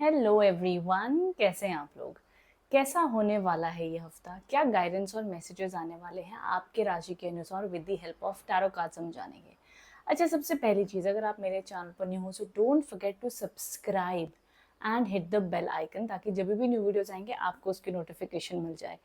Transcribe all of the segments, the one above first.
Hello everyone, कैसे हैं आप लोग। कैसा होने वाला है ये हफ्ता, क्या गाइडेंस और मैसेजेस आने वाले हैं आपके राशि के अनुसार with the help of tarot card समझानेंगे। अच्छा, सबसे पहली चीज़, अगर आप मेरे चैनल पर न्यू हो so don't forget to subscribe and hit the bell icon, ताकि जब भी न्यू वीडियोस आएंगे आपको उसकी नोटिफिकेशन मिल जाए।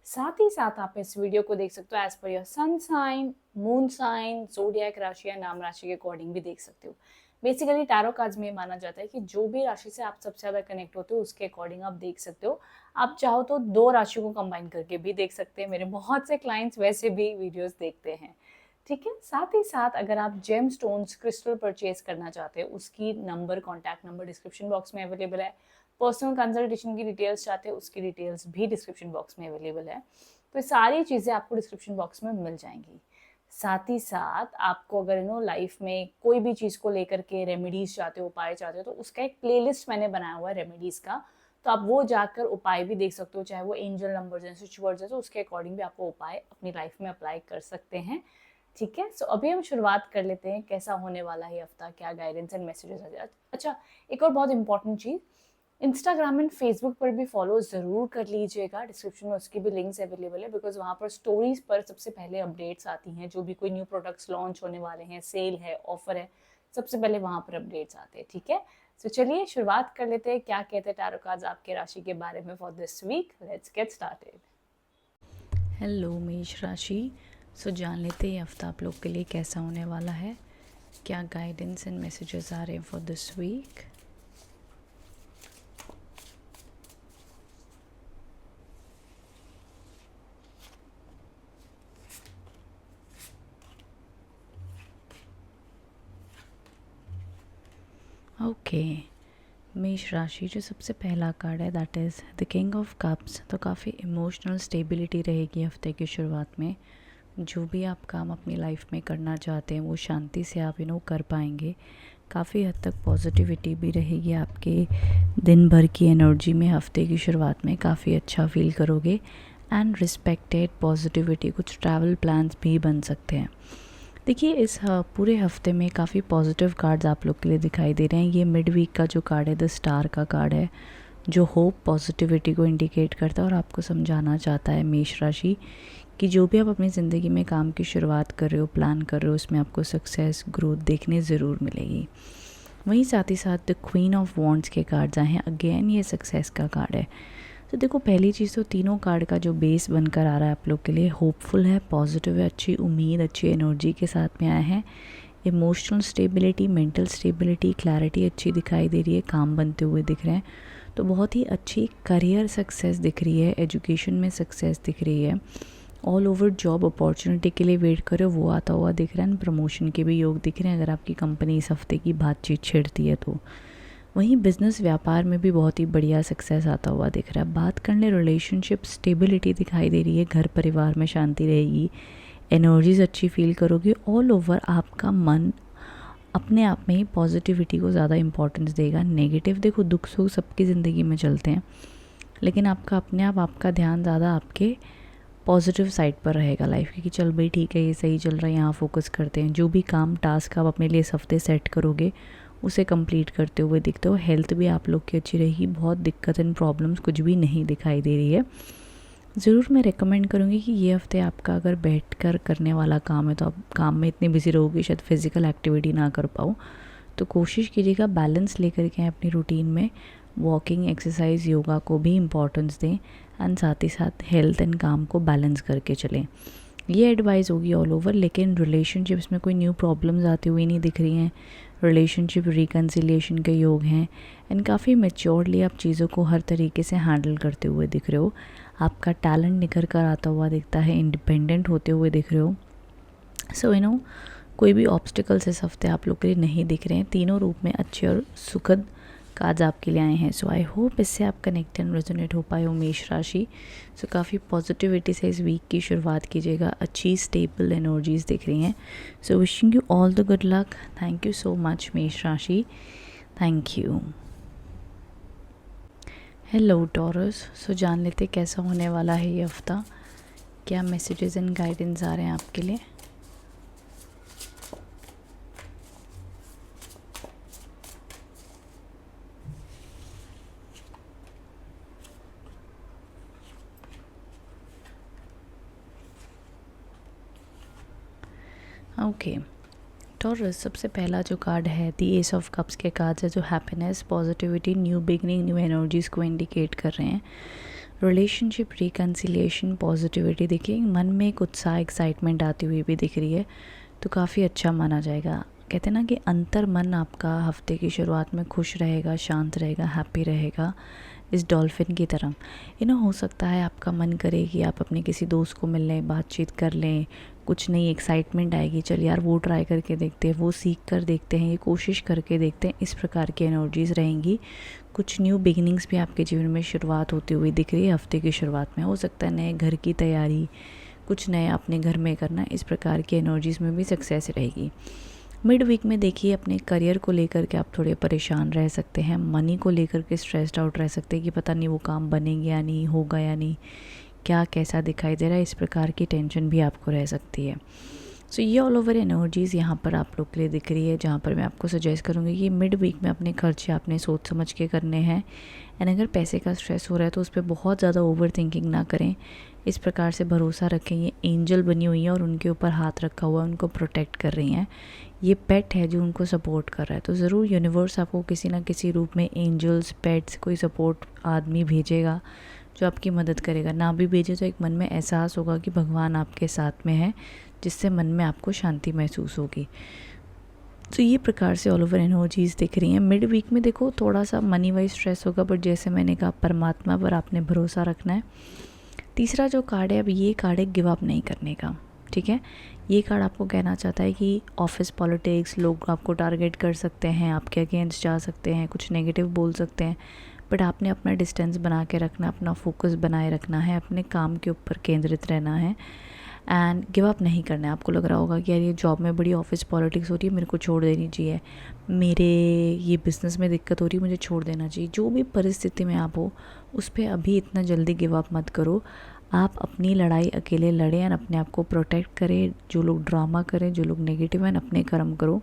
साथ ही साथ आप इस वीडियो को देख सकते हो as per your sun sign, moon sign, zodiac राशि या नाम राशि के अकॉर्डिंग भी देख सकते हो। बेसिकली टैरो कार्ड्स में माना जाता है कि जो भी राशि से आप सबसे ज़्यादा कनेक्ट होते हो उसके अकॉर्डिंग आप देख सकते हो। आप चाहो तो दो राशियों को कंबाइन करके भी देख सकते हैं। मेरे बहुत से क्लाइंट्स वैसे भी वीडियोस देखते हैं। ठीक है, साथ ही साथ अगर आप जेम स्टोन्स क्रिस्टल परचेज करना चाहते हैं, उसकी number, contact number description box में अवेलेबल है। पर्सनल कंसल्टेशन की डिटेल्स चाहते हैं, उसकी डिटेल्स भी डिस्क्रिप्शन बॉक्स में अवेलेबल है। तो सारी चीज़ें आपको डिस्क्रिप्शन बॉक्स में मिल जाएंगी। साथ ही साथ आपको अगर लाइफ में कोई भी चीज़ को लेकर के रेमेडीज चाहते हो, उपाय चाहते हो, तो उसका एक प्लेलिस्ट मैंने बनाया हुआ है रेमेडीज का। तो आप वो जाकर उपाय भी देख सकते हो, चाहे वो एंजल नंबर्स हैं, स्विच वर्ड्स हैं, तो उसके अकॉर्डिंग भी आपको उपाय अपनी लाइफ में अप्लाई कर सकते हैं। ठीक है, सो अभी हम शुरुआत कर लेते हैं कैसा होने वाला है हफ्ता, क्या गाइडेंस एंड मैसेजेस है। अच्छा, एक और बहुत important cheese, Instagram and Facebook पर भी फॉलो ज़रूर कर लीजिएगा। डिस्क्रिप्शन में उसकी भी लिंक्स अवेलेबल है, बिकॉज वहाँ पर स्टोरीज पर सबसे पहले अपडेट्स आती हैं। जो भी कोई न्यू प्रोडक्ट्स लॉन्च होने वाले हैं, सेल है, ऑफर है, सबसे पहले वहाँ पर अपडेट्स आते हैं। ठीक है, तो चलिए शुरुआत कर लेते हैं। क्या कहते हैं टैरो कार्ड्स आपके राशि के बारे में for this week. Let's get started. Hello मेष राशि। सो जान लेते हैं हफ्ता आप लोग के लिए कैसा होने वाला है, क्या गाइडेंस एंड मैसेजेस आ रहे हैं फॉर दिस वीक। ओके, मेष राशि जो सबसे पहला कार्ड है that is the king of cups. तो काफ़ी इमोशनल स्टेबिलिटी रहेगी हफ्ते की शुरुआत में। जो भी आप काम अपनी लाइफ में करना चाहते हैं वो शांति से आप कर पाएंगे। काफ़ी हद तक पॉजिटिविटी भी रहेगी आपके दिन भर की एनर्जी में। हफ्ते की शुरुआत में काफ़ी अच्छा फील करोगे एंड रिस्पेक्टेड पॉजिटिविटी। कुछ ट्रैवल प्लान्स भी बन सकते हैं। देखिए इस पूरे हफ्ते में काफ़ी पॉजिटिव कार्ड्स आप लोग के लिए दिखाई दे रहे हैं। ये मिड वीक का जो कार्ड है द स्टार का कार्ड है, जो होप पॉजिटिविटी को इंडिकेट करता है और आपको समझाना चाहता है मेष राशि कि जो भी आप अपनी ज़िंदगी में काम की शुरुआत कर रहे हो, प्लान कर रहे हो, उसमें आपको सक्सेस ग्रोथ देखने ज़रूर मिलेगी। वहीं साथ ही साथ द क्वीन ऑफ वॉन्ड्स के कार्ड्स आए हैं। अगेन ये सक्सेस का कार्ड है। तो देखो पहली चीज़ तो तीनों कार्ड का जो बेस बनकर आ रहा है आप लोग के लिए होपफुल है, पॉजिटिव है, अच्छी उम्मीद, अच्छी एनर्जी के साथ में आए हैं। Emotional stability, mental stability, clarity अच्छी दिखाई दे रही है, काम बनते हुए दिख रहे हैं। तो बहुत ही अच्छी करियर सक्सेस दिख रही है, एजुकेशन में सक्सेस दिख रही है। ऑल ओवर जॉब अपॉर्चुनिटी के लिए वेट करो, वो आता हुआ दिख रहा है। प्रमोशन के भी योग दिख रहे हैं अगर आपकी कंपनी इस हफ्ते की बातचीत छिड़ती है तो। वहीं बिज़नेस व्यापार में भी बहुत ही बढ़िया सक्सेस आता हुआ दिख रहा है। बात कर ले रिलेशनशिप, स्टेबिलिटी दिखाई दे रही है, घर परिवार में शांति रहेगी, एनर्जीज अच्छी फील करोगे। ऑल ओवर आपका मन अपने आप में ही पॉजिटिविटी को ज़्यादा इंपॉर्टेंस देगा। नेगेटिव देखो दुख सुख सबकी ज़िंदगी में चलते हैं, लेकिन आपका अपने आप आपका ध्यान ज़्यादा आपके पॉजिटिव साइड पर रहेगा लाइफ की, कि चल भाई ठीक है ये सही चल रहा है, यहाँ फोकस करते हैं। जो भी काम टास्क आप अपने लिए इस हफ्ते सेट करोगे उसे कंप्लीट करते हुए दिखते हो। हेल्थ भी आप लोग की अच्छी रहेगी, बहुत दिक्कत एंड प्रॉब्लम्स कुछ भी नहीं दिखाई दे रही है। ज़रूर मैं रेकमेंड करूँगी कि ये हफ्ते आपका अगर बैठ कर करने वाला काम है तो आप काम में इतने बिजी रहोगे शायद फिज़िकल एक्टिविटी ना कर पाओ। तो कोशिश कीजिएगा बैलेंस लेकर के अपनी रूटीन में वॉकिंग, एक्सरसाइज, योगा को भी इम्पॉर्टेंस दें एंड साथ ही साथ हेल्थ एंड काम को बैलेंस करके चलें। ये एडवाइस होगी ऑल ओवर। लेकिन रिलेशनशिप्स में कोई न्यू प्रॉब्लम्स आती हुई नहीं दिख रही हैं। रिलेशनशिप रिकन्सिलिएशन के योग हैं एंड काफ़ी मैच्योरली आप चीज़ों को हर तरीके से हैंडल करते हुए दिख रहे हो। आपका टैलेंट निखर कर आता हुआ दिखता है, इंडिपेंडेंट होते हुए दिख रहे हो। सो कोई भी ऑब्स्टिकल्स इस हफ्ते आप लोग के लिए नहीं दिख रहे हैं। तीनों रूप में अच्छे और सुखद कार्ड्स आपके लिए आए हैं। सो आई होप इससे आप कनेक्ट एंड रेजोनेट हो पाए हो मेष राशि। सो काफ़ी पॉजिटिविटी से इस वीक की शुरुआत कीजिएगा। अच्छी स्टेबल एनर्जीज दिख रही हैं। So wishing you all the good luck. Thank you so much मेष राशि, thank you. Hello Taurus. So जान लेते कैसा होने वाला है ये हफ्ता, क्या मैसेजेस एंड गाइडेंस आ रहे हैं आपके लिए। ओके, टॉरस सबसे पहला जो कार्ड है दी एस ऑफ कप्स के कार्ड्स है जो happiness, positivity, new beginning, new energies को इंडिकेट कर रहे हैं। रिलेशनशिप, रिकन्सिलिएशन, पॉजिटिविटी, देखिए मन में एक उत्साह, एक्साइटमेंट आती हुई भी दिख रही है, तो काफ़ी अच्छा माना जाएगा। कहते हैं ना कि अंतर मन आपका हफ्ते की शुरुआत में खुश रहेगा, शांत रहेगा, हैप्पी रहेगा, इस डॉल्फिन की तरह। हो सकता है आपका मन करे कि आप अपने किसी दोस्त को मिल लें, बातचीत कर लें, कुछ नई एक्साइटमेंट आएगी, चल यार वो ट्राई करके देखते हैं, वो सीख कर देखते हैं, ये कोशिश करके देखते हैं, इस प्रकार की एनर्जीज़ रहेंगी। कुछ न्यू बिगिनिंग्स भी आपके जीवन में शुरुआत होती हुई दिख रही है हफ्ते की शुरुआत में। हो सकता है नए घर की तैयारी, कुछ नया अपने घर में करना, इस प्रकार की एनर्जीज़ में भी सक्सेस रहेगी। मिड वीक में देखिए अपने करियर को लेकर के आप थोड़े परेशान रह सकते हैं, मनी को लेकर के स्ट्रेस्ड आउट रह सकते हैं कि पता नहीं वो काम बनेंगे या नहीं, होगा या नहीं, क्या कैसा दिखाई दे रहा है, इस प्रकार की टेंशन भी आपको रह सकती है। सो ये ऑल ओवर एनर्जीज़ यहाँ पर आप लोग के लिए दिख रही है, जहाँ पर मैं आपको सजेस्ट करूँगी कि मिड वीक में अपने खर्चे आपने सोच समझ के करने हैं। एंड अगर पैसे का स्ट्रेस हो रहा है तो उस पर बहुत ज़्यादा ओवर थिंकिंग ना करें, इस प्रकार से भरोसा रखें, ये एंजल बनी हुई है और उनके ऊपर हाथ रखा हुआ है, उनको प्रोटेक्ट कर रही हैं। ये पेट है जो उनको सपोर्ट कर रहा है, तो ज़रूर यूनिवर्स आपको किसी ना किसी रूप में एंजल्स, पेट्स, कोई सपोर्ट आदमी भेजेगा जो आपकी मदद करेगा। ना भी भेजे तो एक मन में एहसास होगा कि भगवान आपके साथ में है, जिससे मन में आपको शांति महसूस होगी। तो ये प्रकार से ऑल ओवर एनर्जीज़ दिख रही हैं। मिड वीक में देखो थोड़ा सा मनी वाइज स्ट्रेस होगा, बट जैसे मैंने कहा परमात्मा पर आपने भरोसा रखना है। तीसरा जो कार्ड है, अब ये कार्ड है गिव अप नहीं करने का, ठीक है। ये कार्ड आपको कहना चाहता है कि ऑफिस पॉलिटिक्स, लोग आपको टारगेट कर सकते हैं, आपके अगेंस्ट जा सकते हैं, कुछ नेगेटिव बोल सकते हैं, बट आपने अपना डिस्टेंस बना के रखना, अपना फोकस बनाए रखना है, अपने काम के ऊपर केंद्रित रहना है एंड गिव अप नहीं करना है। आपको लग रहा होगा कि यार ये जॉब में बड़ी ऑफिस पॉलिटिक्स हो रही है, मेरे को छोड़ देनी चाहिए, मेरे ये बिज़नेस में दिक्कत हो रही है, मुझे छोड़ देना चाहिए। जो भी परिस्थिति में आप हो उस पर अभी इतना जल्दी गिव अप मत करो। आप अपनी लड़ाई अकेले लड़ें एंड अपने आप को प्रोटेक्ट करें। जो लोग ड्रामा करें, जो लोग नेगेटिव हैं, अपने कर्म करो।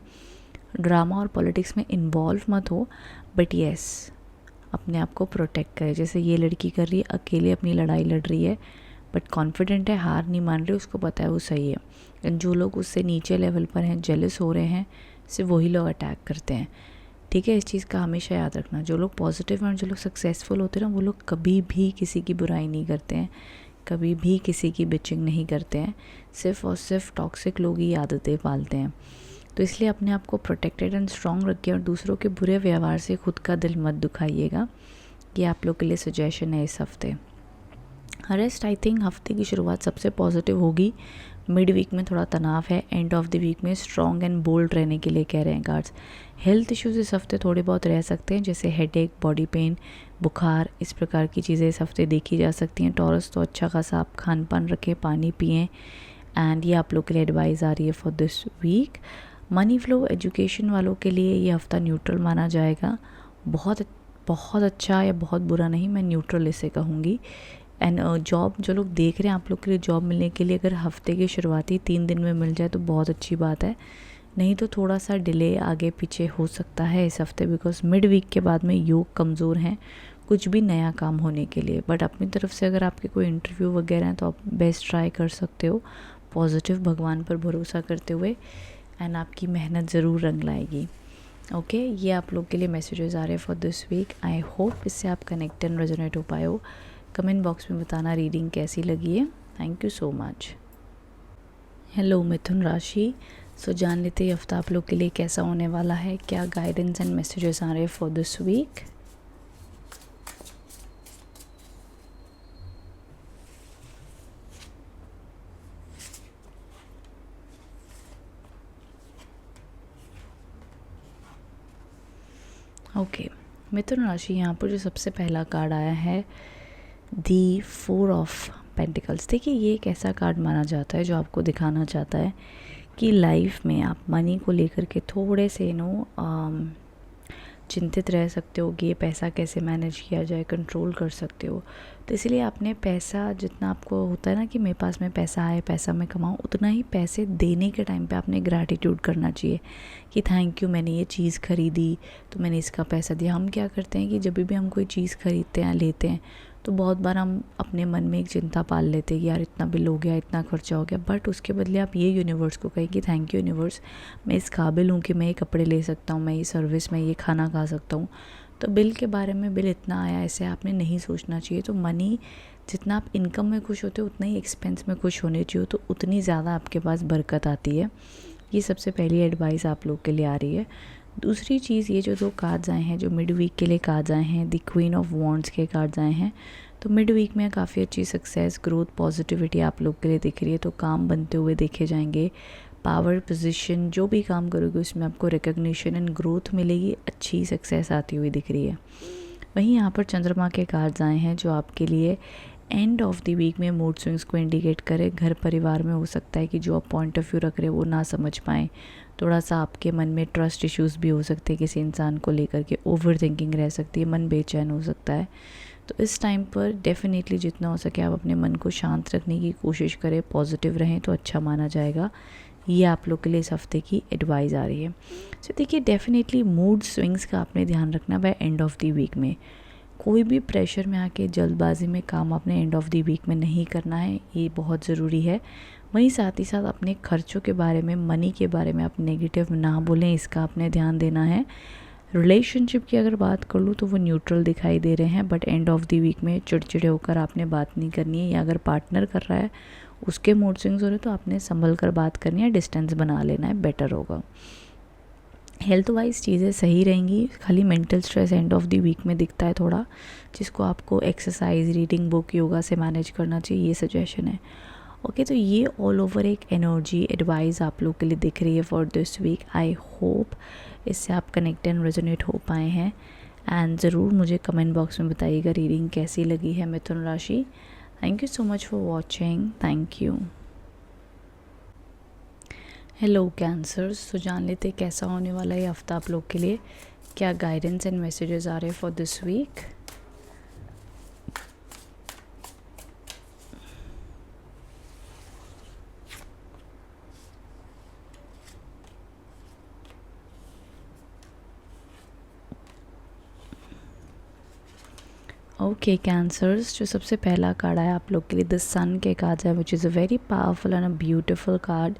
ड्रामा और पॉलिटिक्स में इन्वॉल्व मत हो, बट येस अपने आप को प्रोटेक्ट करें। जैसे ये लड़की कर रही है, अकेले अपनी लड़ाई लड़ रही है, बट कॉन्फिडेंट है, हार नहीं मान रही, उसको पता है वो सही है। जो लोग उससे नीचे लेवल पर हैं, जेलस हो रहे हैं, सिर्फ वही लोग अटैक करते हैं, ठीक है। इस चीज़ का हमेशा याद रखना। जो लोग पॉजिटिव हैं, जो लोग सक्सेसफुल होते हैं ना, वो लोग कभी भी किसी की बुराई नहीं करते हैं, कभी भी किसी की बिचिंग नहीं करते हैं। सिर्फ और सिर्फ टॉक्सिक लोग ही आदतें पालते हैं। तो इसलिए अपने आप को प्रोटेक्टेड एंड स्ट्रॉन्ग रखिए और दूसरों के बुरे व्यवहार से खुद का दिल मत दुखाइएगा। ये आप लोग के लिए सजेशन है इस हफ्ते। रेस्ट आई थिंक हफ्ते की शुरुआत सबसे पॉजिटिव होगी। मिड वीक में थोड़ा तनाव है, एंड ऑफ द वीक में स्ट्रॉन्ग एंड बोल्ड रहने के लिए कह रहे हैं कार्ड्स। हेल्थ इश्यूज़ इस हफ्ते थोड़े बहुत रह सकते हैं, जैसे हेडेक, बॉडी पेन, बुखार, इस प्रकार की चीज़ें इस हफ्ते देखी जा सकती हैं। टॉरस तो अच्छा खासा आप खान पान रखें, पानी पिएं, एंड ये आप लोग के लिए एडवाइस आ रही है for this week. Money flow, education वालों के लिए ये हफ्ता न्यूट्रल माना जाएगा। बहुत बहुत अच्छा या बहुत बुरा नहीं, मैं न्यूट्रल इसे कहूँगी। एंड जॉब जो लोग देख रहे हैं, आप लोग के लिए जॉब मिलने के लिए अगर हफ्ते के शुरुआती 3 दिन में मिल जाए तो बहुत अच्छी बात है, नहीं तो थोड़ा सा डिले आगे पीछे हो सकता है इस हफ्ते, बिकॉज मिड वीक के बाद में योग कमज़ोर हैं कुछ भी नया काम होने के लिए। बट अपनी तरफ से अगर आपके कोई इंटरव्यू वगैरह हैं तो आप बेस्ट ट्राई कर सकते हो, पॉजिटिव भगवान पर भरोसा करते हुए, एंड आपकी मेहनत ज़रूर रंग लाएगी। ओके, ये आप लोग के लिए मैसेजेस आ रहे हैं for this week. I hope इससे आप कनेक्ट एंड रेजोनेट हो पाए हो। कमेंट बॉक्स में बताना रीडिंग कैसी लगी है। Thank you so much. Hello मिथुन राशि, सो जान लेते हैं हफ्ता आप लोग के लिए कैसा होने वाला है, क्या गाइडेंस एंड मैसेजेस आ रहे हैं फॉर दिस वीक। ओके, मिथुन राशि, यहाँ पर जो सबसे पहला कार्ड आया है दी 4 ऑफ पेंटिकल्स। देखिए ये एक ऐसा कार्ड माना जाता है जो आपको दिखाना चाहता है कि लाइफ में आप मनी को लेकर के थोड़े से चिंतित रह सकते हो कि ये पैसा कैसे मैनेज किया जाए, कंट्रोल कर सकते हो। तो इसलिए आपने पैसा जितना आपको होता है ना कि मेरे पास में पैसा आए, पैसा मैं कमाऊँ, उतना ही पैसे देने के टाइम पे आपने ग्रैटिट्यूड करना चाहिए कि थैंक यू, मैंने ये चीज़ खरीदी तो मैंने इसका पैसा दिया। हम क्या करते हैं कि जब भी हम कोई चीज़ खरीदते हैं, लेते हैं, तो बहुत बार हम अपने मन में एक चिंता पाल लेते हैं कि यार इतना बिल हो गया, इतना खर्चा हो गया, बट उसके बदले आप ये यूनिवर्स को कहें कि थैंक यू यूनिवर्स, मैं इस काबिल हूँ कि मैं ये कपड़े ले सकता हूँ, मैं ये सर्विस में ये खाना खा सकता हूँ। तो बिल के बारे में, बिल इतना आया, ऐसे आपने नहीं सोचना चाहिए। तो मनी, जितना आप इनकम में खुश होते हो उतना ही एक्सपेंस में खुश होने चाहिए, तो उतनी ज़्यादा आपके पास बरकत आती है। ये सबसे पहली एडवाइस आप लोग के लिए आ रही है। दूसरी चीज़, ये जो 2 कार्ड्स आए हैं, जो मिड वीक के लिए कार्ड्स आए हैं, द क्वीन ऑफ वॉन्ड्स के कार्ड्स आए हैं, तो मिड वीक में काफ़ी अच्छी सक्सेस, ग्रोथ, पॉजिटिविटी आप लोग के लिए दिख रही है। तो काम बनते हुए देखे जाएंगे, पावर पोजीशन, जो भी काम करोगे उसमें आपको रिकग्निशन एंड ग्रोथ मिलेगी, अच्छी सक्सेस आती हुई दिख रही है। वहीं यहाँ पर चंद्रमा के कार्ड्स आए हैं जो आपके लिए एंड ऑफ द वीक में मूड स्विंग्स को इंडिकेट करे। घर परिवार में हो सकता है कि जो आप पॉइंट ऑफ व्यू रख रहे हो वो ना समझ पाएँ, थोड़ा सा आपके मन में ट्रस्ट इश्यूज़ भी हो सकते हैं किसी इंसान को लेकर के, ओवर थिंकिंग रह सकती है, मन बेचैन हो सकता है। तो इस टाइम पर डेफिनेटली जितना हो सके आप अपने मन को शांत रखने की कोशिश करें, पॉजिटिव रहें तो अच्छा माना जाएगा। ये आप लोग के लिए इस हफ्ते की एडवाइस आ रही है। सो देखिए, डेफिनेटली मूड स्विंग्स का आपने ध्यान रखना by end of the week में। कोई भी प्रेशर में आके जल्दबाजी में काम आपने एंड ऑफ द वीक में नहीं करना है, ये बहुत ज़रूरी है। वहीं साथ ही साथ अपने खर्चों के बारे में, मनी के बारे में आप नेगेटिव ना बोलें, इसका आपने ध्यान देना है। रिलेशनशिप की अगर बात कर लूँ तो वो न्यूट्रल दिखाई दे रहे हैं, but end of the week में चिड़चिड़े होकर आपने बात नहीं करनी है, या अगर पार्टनर कर रहा है उसके मूड स्विंग्स हो रहे तो आपने संभल कर बात करनी है, डिस्टेंस बना लेना है, बेटर होगा। हेल्थ वाइज चीज़ें सही रहेंगी, खाली mental stress end of the week में दिखता है थोड़ा, जिसको आपको एक्सरसाइज, रीडिंग बुक, योगा से मैनेज करना चाहिए, ये सजेशन है। ओके, तो ये ऑल ओवर एक एनर्जी एडवाइस आप लोग के लिए दिख रही है for this week. I hope इससे आप कनेक्ट एंड रेजोनेट हो पाए हैं, एंड ज़रूर मुझे कमेंट बॉक्स में बताइएगा रीडिंग कैसी लगी है मिथुन राशि। Thank you so much for watching, thank you. Hello cancers, तो जान लेते कैसा होने वाला है ये हफ्ता आप लोग के लिए, क्या गाइडेंस एंड मैसेजेस आ रहे हैं for this week. Okay cancers, जो सबसे पहला कार्ड है आप लोग के लिए द सन के कार्ड है, which is a very powerful and a beautiful card.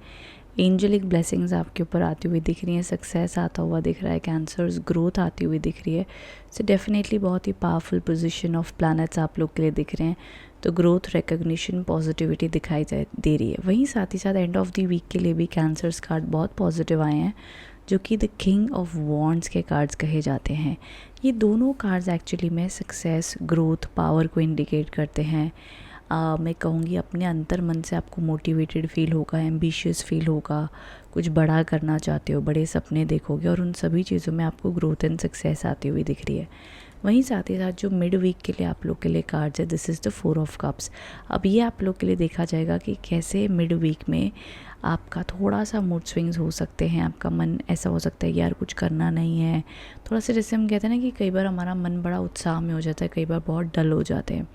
Angelic blessings आपके ऊपर आती हुई दिख रही हैं, सक्सेस आता हुआ दिख रहा है कैंसर्स, ग्रोथ आती हुई दिख रही है। सो डेफिनेटली बहुत ही पावरफुल पोजीशन ऑफ प्लैनेट्स आप लोग के लिए दिख रहे हैं, तो ग्रोथ, रिकग्निशन, पॉजिटिविटी दिखाई दे रही है। वहीं साथ ही साथ एंड ऑफ द वीक के लिए भी कैंसर्स कार्ड बहुत पॉजिटिव आए हैं, जो कि द किंग ऑफ वॉन्ड्स के कार्ड्स कहे जाते हैं। ये दोनों कार्ड्स एक्चुअली में सक्सेस, ग्रोथ, पावर को इंडिकेट करते हैं। मैं कहूँगी अपने अंतर मन से आपको मोटिवेटेड फील होगा, एम्बिशियस फील होगा, कुछ बड़ा करना चाहते हो, बड़े सपने देखोगे, और उन सभी चीज़ों में आपको ग्रोथ एंड सक्सेस आती हुई दिख रही है। वहीं साथ ही साथ जो मिड वीक के लिए आप लोग के लिए कार्ड्स है, this is the 4 of cups. अब ये आप लोग के लिए देखा जाएगा कि कैसे मिड वीक में आपका थोड़ा सा मूड स्विंग्स हो सकते हैं, आपका मन ऐसा हो सकता है कि यार कुछ करना नहीं है, थोड़ा सा, जैसे हम कहते हैं ना कि कई बार हमारा मन बड़ा उत्साह में हो जाता है, कई बार बहुत डल हो जाते हैं।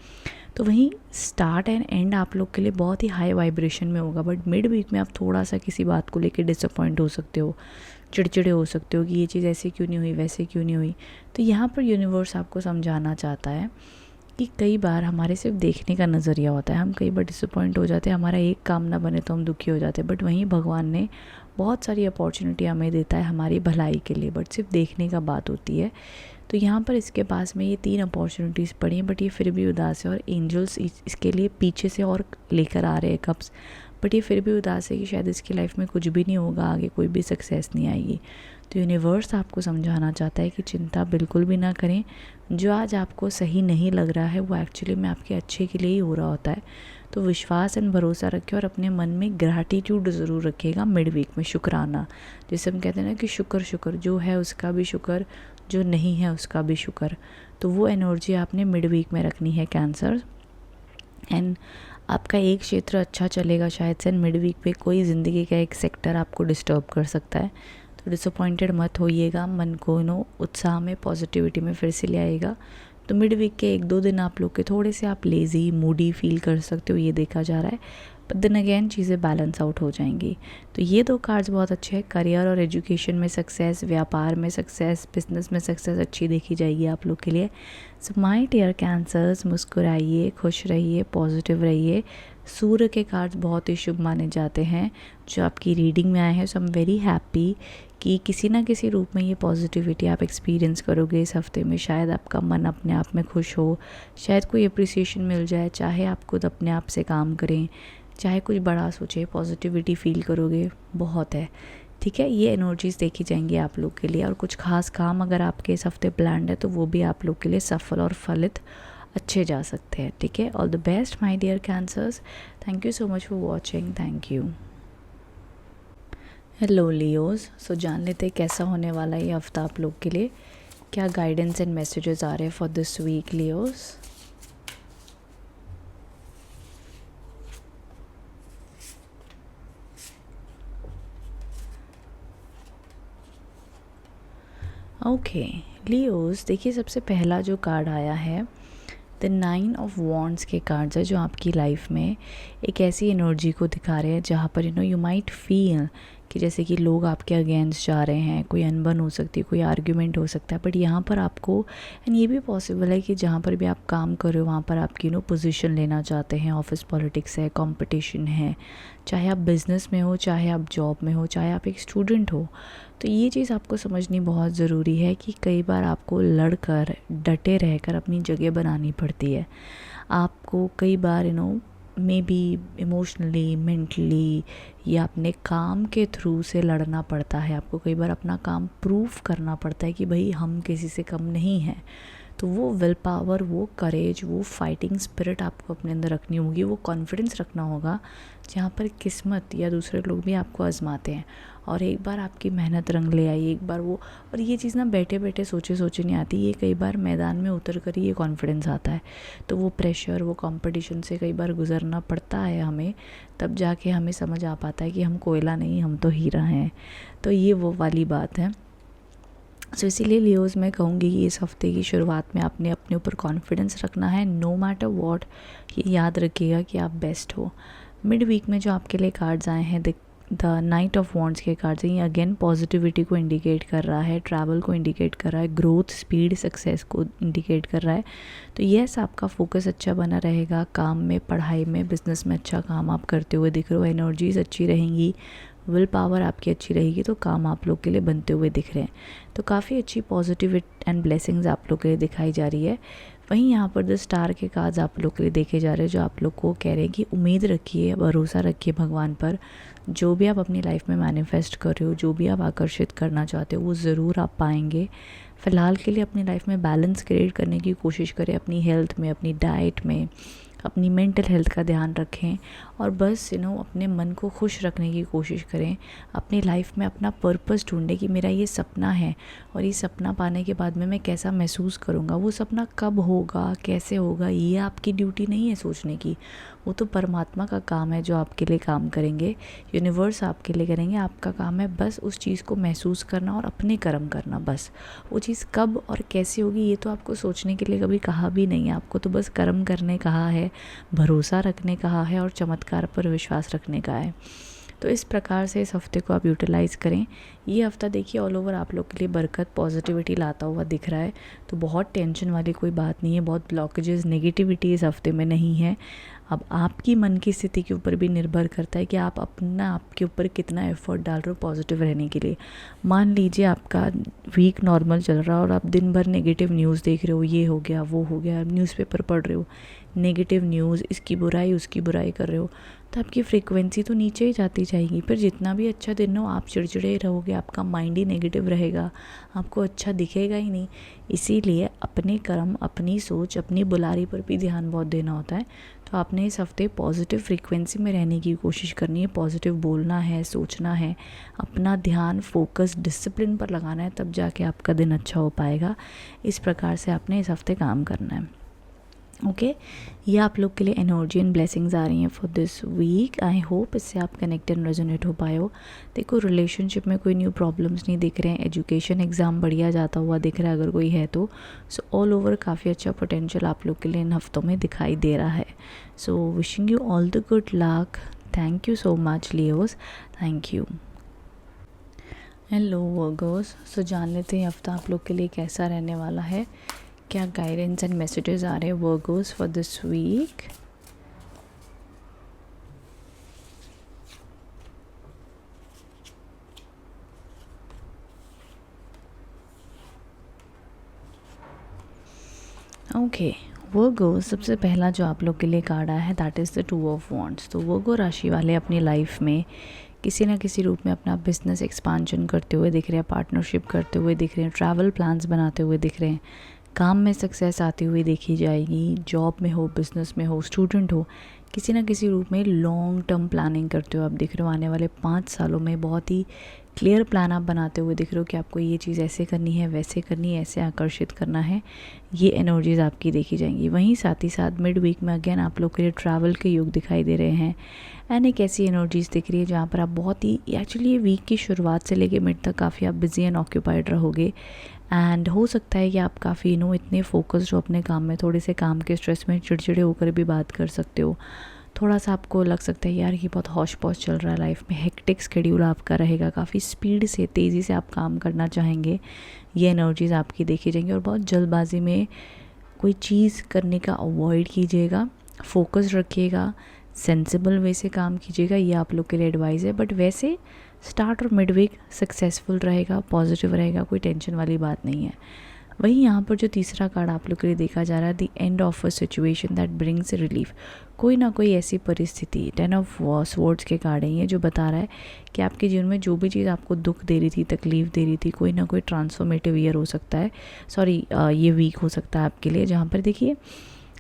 तो वहीं स्टार्ट एंड एंड आप लोग के लिए बहुत ही हाई वाइब्रेशन में होगा, बट मिड वीक में आप थोड़ा सा किसी बात को लेकर डिसअपॉइंट हो सकते हो, चिड़चिड़े हो सकते हो कि ये चीज़ ऐसे क्यों नहीं हुई, वैसे क्यों नहीं हुई। तो यहाँ पर यूनिवर्स आपको समझाना चाहता है कि कई बार हमारे सिर्फ देखने का नज़रिया होता है, हम कई बार डिसअपॉइंट हो जाते हैं, हमारा एक काम ना बने तो हम दुखी हो जाते हैं, बट वहीं भगवान ने बहुत सारी अपॉर्चुनिटी हमें देता है हमारी भलाई के लिए, बट सिर्फ देखने का बात होती है। तो यहाँ पर इसके पास में ये 3 अपॉर्चुनिटीज़ पड़ी हैं, बट ये फिर भी उदास है, और एंजल्स इसके लिए पीछे से और लेकर आ रहे हैं कप्स, बट ये फिर भी उदास है कि शायद इसकी लाइफ में कुछ भी नहीं होगा, आगे कोई भी सक्सेस नहीं आएगी। तो यूनिवर्स आपको समझाना चाहता है कि चिंता बिल्कुल भी ना करें, जो आज आपको सही नहीं लग रहा है वो एक्चुअली में आपके अच्छे के लिए ही हो रहा होता है। तो विश्वास एंड भरोसा रखें, और अपने मन में ग्रैटिट्यूड ज़रूर रखिएगा मिड वीक में, शुक्राना, जैसे हम कहते हैं ना कि शुक्र, जो है उसका भी शुक्र, जो नहीं है उसका भी शुक्र। तो वो एनर्जी आपने मिड वीक में रखनी है कैंसर। एंड आपका एक क्षेत्र अच्छा चलेगा शायद से, मिड वीक पे कोई ज़िंदगी का एक सेक्टर आपको डिस्टर्ब कर सकता है, तो डिसअपॉइंटेड मत होइएगा, मन को उत्साह में, पॉजिटिविटी में फिर से ले आएगा। तो मिड वीक के 1-2 दिन आप लोग के थोड़े से आप लेज़ी, मूडी फील कर सकते हो, ये देखा जा रहा है, बट देन अगेन चीज़ें बैलेंस आउट हो जाएंगी। तो ये 2 कार्ड्स बहुत अच्छे हैं। करियर और एजुकेशन में सक्सेस, व्यापार में सक्सेस, बिजनेस में सक्सेस अच्छी देखी जाएगी आप लोग के लिए। सो माय डियर कैंसर्स, मुस्कुराइए, खुश रहिए, पॉजिटिव रहिए। सूर्य के कार्ड्स बहुत ही शुभ माने जाते हैं जो आपकी रीडिंग में आए हैं। सो आई एम वेरी हैप्पी कि किसी ना किसी रूप में ये पॉजिटिविटी आप एक्सपीरियंस करोगे इस हफ्ते में। शायद आपका मन अपने आप में खुश हो, शायद कोई अप्रिसिएशन मिल जाए, चाहे आप खुद अपने आप से काम करें, चाहे कुछ बड़ा सोचे, पॉजिटिविटी फील करोगे, बहुत है। ठीक है, ये एनर्जीज़ देखी जाएंगी आप लोग के लिए। और कुछ खास काम अगर आपके इस हफ्ते प्लान्ड है तो वो भी आप लोग के लिए सफल और फलित अच्छे जा सकते हैं। ठीक है, all the best my dear Cancers. Thank you so much for watching. Thank you. Hello Leos, so जान लेते हैं कैसा होने वाला है ये हफ्ता आप लोग के लिए। क्या गाइडेंस एंड मैसेजेस आ रहे हैं for this week Leos. Okay Leos, देखिए सबसे पहला जो कार्ड आया है द 9 ऑफ वॉन्ड्स के कार्ड्स है जो आपकी लाइफ में एक ऐसी एनर्जी को दिखा रहे हैं जहाँ पर यू माइट फील कि जैसे कि लोग आपके अगेंस्ट जा रहे हैं, कोई अनबन हो सकती है, कोई आर्ग्यूमेंट हो सकता है। बट यहाँ पर आपको एंड ये भी पॉसिबल है कि जहाँ पर भी आप काम कर रहे हो वहाँ पर आपकी पोजीशन लेना चाहते हैं। ऑफिस पॉलिटिक्स है, कंपटीशन है, चाहे आप बिज़नेस में हो, चाहे आप जॉब में हो, चाहे आप एक स्टूडेंट हो। तो ये चीज़ आपको समझनी बहुत ज़रूरी है कि कई बार आपको लड़कर डटे रहकर अपनी जगह बनानी पड़ती है। आपको कई बार मे बी इमोशनली, मेंटली या अपने काम के थ्रू से लड़ना पड़ता है। आपको कई बार अपना काम प्रूफ करना पड़ता है कि भाई हम किसी से कम नहीं हैं। तो वो विल पावर, वो करेज, वो फाइटिंग स्पिरिट आपको अपने अंदर रखनी होगी, वो कॉन्फिडेंस रखना होगा जहाँ पर किस्मत या दूसरे लोग भी आपको आजमाते हैं। और एक बार आपकी मेहनत रंग ले आई, एक बार वो, और ये चीज़ ना बैठे बैठे सोचे सोचे नहीं आती, ये कई बार मैदान में उतर कर ही ये कॉन्फिडेंस आता है। तो वो प्रेशर, वो कंपटीशन से कई बार गुजरना पड़ता है हमें, तब जाके हमें समझ आ पाता है कि हम कोयला नहीं, हम तो हीरा हैं। तो ये वो वाली बात है। सो इसीलिए लियोज़ मैं कहूँगी कि इस हफ्ते की शुरुआत में आपने अपने ऊपर कॉन्फिडेंस रखना है। नो मैटर व्हाट, ये याद रखिएगा कि आप बेस्ट हो। मिड वीक में जो आपके लिए कार्ड्स आए हैं द नाइट ऑफ वॉन्ड्स के कार्ड्स हैं, ये अगेन पॉजिटिविटी को इंडिकेट कर रहा है, ट्रैवल को इंडिकेट कर रहा है, ग्रोथ, स्पीड, सक्सेस को इंडिकेट कर रहा है। तो येस, आपका फोकस अच्छा बना रहेगा, काम में, पढ़ाई में, बिजनेस में अच्छा काम आप करते हुए दिख रहे हो, एनर्जीज अच्छी रहेंगी, विल पावर आपकी अच्छी रहेगी, तो काम आप लोग के लिए बनते हुए दिख रहे हैं। तो काफ़ी अच्छी पॉजिटिव एंड ब्लेसिंग्स आप लोग के लिए दिखाई जा रही है। वहीं यहाँ पर द स्टार के कार्ड्स आप लोग के लिए देखे जा रहे हैं जो आप लोग को कह रहे हैं कि उम्मीद रखिए, भरोसा रखिए भगवान पर। जो भी आप अपनी लाइफ में मैनिफेस्ट कर रहे हो, जो भी आप आकर्षित करना चाहते हो, वो ज़रूर आप पाएंगे। फ़िलहाल के लिए अपनी लाइफ में बैलेंस क्रिएट करने की कोशिश करें, अपनी हेल्थ में, अपनी डाइट में, अपनी मेंटल हेल्थ का ध्यान रखें और बस अपने मन को खुश रखने की कोशिश करें। अपनी लाइफ में अपना पर्पस ढूंढें कि मेरा ये सपना है और ये सपना पाने के बाद में मैं कैसा महसूस करूँगा। वो सपना कब होगा, कैसे होगा, ये आपकी ड्यूटी नहीं है सोचने की, वो तो परमात्मा का काम है जो आपके लिए काम करेंगे, यूनिवर्स आपके लिए करेंगे। आपका काम है बस उस चीज़ को महसूस करना और अपने कर्म करना। बस वो चीज़ कब और कैसे होगी ये तो आपको सोचने के लिए कभी कहा भी नहीं है। आपको तो बस कर्म करने कहा है, भरोसा रखने कहा है और चमत्कार पर विश्वास रखने का है। तो इस प्रकार से इस हफ्ते को आप यूटिलाइज़ करें। ये हफ्ता देखिए ऑल ओवर आप लोग के लिए बरकत, पॉजिटिविटी लाता हुआ दिख रहा है। तो बहुत टेंशन वाली कोई बात नहीं है, बहुत ब्लॉकेजेस, नेगेटिविटी इस हफ्ते में नहीं है। अब आपकी मन की स्थिति के ऊपर भी निर्भर करता है कि आप अपना, आपके ऊपर कितना एफर्ट डाल रहे हो पॉजिटिव रहने के लिए। मान लीजिए आपका वीक नॉर्मल चल रहा है और आप दिन भर नेगेटिव न्यूज़ देख रहे हो, ये हो गया, वो हो गया, न्यूज़पेपर पढ़ रहे हो, नेगेटिव न्यूज़, इसकी बुराई उसकी बुराई कर रहे हो, तो आपकी फ्रीक्वेंसी तो नीचे ही जाती जाएगी। फिर जितना भी अच्छा दिन हो आप चिड़चिड़े रहोगे, आपका माइंड ही नेगेटिव रहेगा, आपको अच्छा दिखेगा ही नहीं। इसीलिए अपने कर्म, अपनी सोच, अपनी बुलारी पर भी ध्यान बहुत देना होता है। तो आपने इस हफ्ते पॉजिटिव फ्रीक्वेंसी में रहने की कोशिश करनी है, पॉजिटिव बोलना है, सोचना है, अपना ध्यान, फोकस, डिसिप्लिन पर लगाना है, तब जाके आपका दिन अच्छा हो पाएगा। इस प्रकार से आपने इस हफ्ते काम करना है। ओके, ये आप लोग के लिए एनर्जी एंड ब्लेसिंग्स आ रही हैं for this week. I hope इससे आप कनेक्ट एंड रेजोनेट हो पाए हो। देखो, रिलेशनशिप में कोई न्यू प्रॉब्लम्स नहीं दिख रहे हैं, एजुकेशन एग्ज़ाम बढ़िया जाता हुआ दिख रहा है अगर कोई है तो। सो ऑल ओवर काफ़ी अच्छा पोटेंशियल आप लोग के लिए इन हफ्तों में दिखाई दे रहा है। So wishing you all the good luck. Thank you so much Leos, thank you. Hello Virgos, so जान लेते हैं हफ्ता आप लोग के लिए कैसा रहने वाला है, क्या गाइडेंस एंड मैसेजेस आ रहे हैं Virgos for this week. Okay Virgo, सबसे पहला जो आप लोग के लिए कार्ड आया है that is the 2 of wands. तो वर्गो राशि वाले अपनी लाइफ में किसी ना किसी रूप में अपना बिजनेस एक्सपांशन करते हुए दिख रहे हैं, पार्टनरशिप करते हुए दिख रहे हैं, ट्रैवल प्लान्स बनाते हुए दिख रहे हैं, काम में सक्सेस आती हुई देखी जाएगी, जॉब में हो, बिजनेस में हो, स्टूडेंट हो, किसी ना किसी रूप में लॉन्ग टर्म प्लानिंग करते हो आप दिख रहे हो। आने वाले 5 सालों में बहुत ही क्लियर प्लान आप बनाते हुए दिख रहे हो कि आपको ये चीज़ ऐसे करनी है, वैसे करनी है, ऐसे आकर्षित करना है, ये एनर्जीज़ आपकी देखी जाएंगी। वहीं साथ ही साथ मिड वीक में अगेन आप लोग के लिए ट्रैवल के योग दिखाई दे रहे हैं एंड एक ऐसी एनर्जीज़ दिख रही है जहाँ पर आप बहुत ही एक्चुअली ये वीक की शुरुआत से लेके मिड तक काफ़ी आप बिजी एंड ऑक्यूपाइड रहोगे एंड हो सकता है कि आप काफ़ी इतने फोकस्ड हो अपने काम में, थोड़े से काम के स्ट्रेस में चिड़चिड़े होकर भी बात कर सकते हो। थोड़ा सा आपको लग सकता है यार ये बहुत हौश पौश चल रहा है लाइफ में, हेक्टिक शेड्यूल आपका रहेगा, काफ़ी स्पीड से तेज़ी से आप काम करना चाहेंगे, ये एनर्जीज़ आपकी देखी जाएंगी। और बहुत जल्दबाजी में कोई चीज़ करने का अवॉइड कीजिएगा, फोकस रखिएगा, सेंसिबल वे से काम कीजिएगा, ये आप लोग के लिए एडवाइस है। बट वैसे स्टार्ट और मिड वीक सक्सेसफुल रहेगा, पॉजिटिव रहेगा, कोई टेंशन वाली बात नहीं है। वहीं यहाँ पर जो तीसरा कार्ड आप लोग के लिए देखा जा रहा है the end of a situation that brings relief. कोई ना कोई ऐसी परिस्थिति, 10 ऑफ स्वॉर्ड्स के कार्ड हैं ये, जो बता रहा है कि आपके जीवन में जो भी चीज़ आपको दुख दे रही थी, तकलीफ़ दे रही थी, कोई ना कोई ट्रांसफॉर्मेटिव ईयर हो सकता है, ये वीक हो सकता है आपके लिए, जहाँ पर देखिए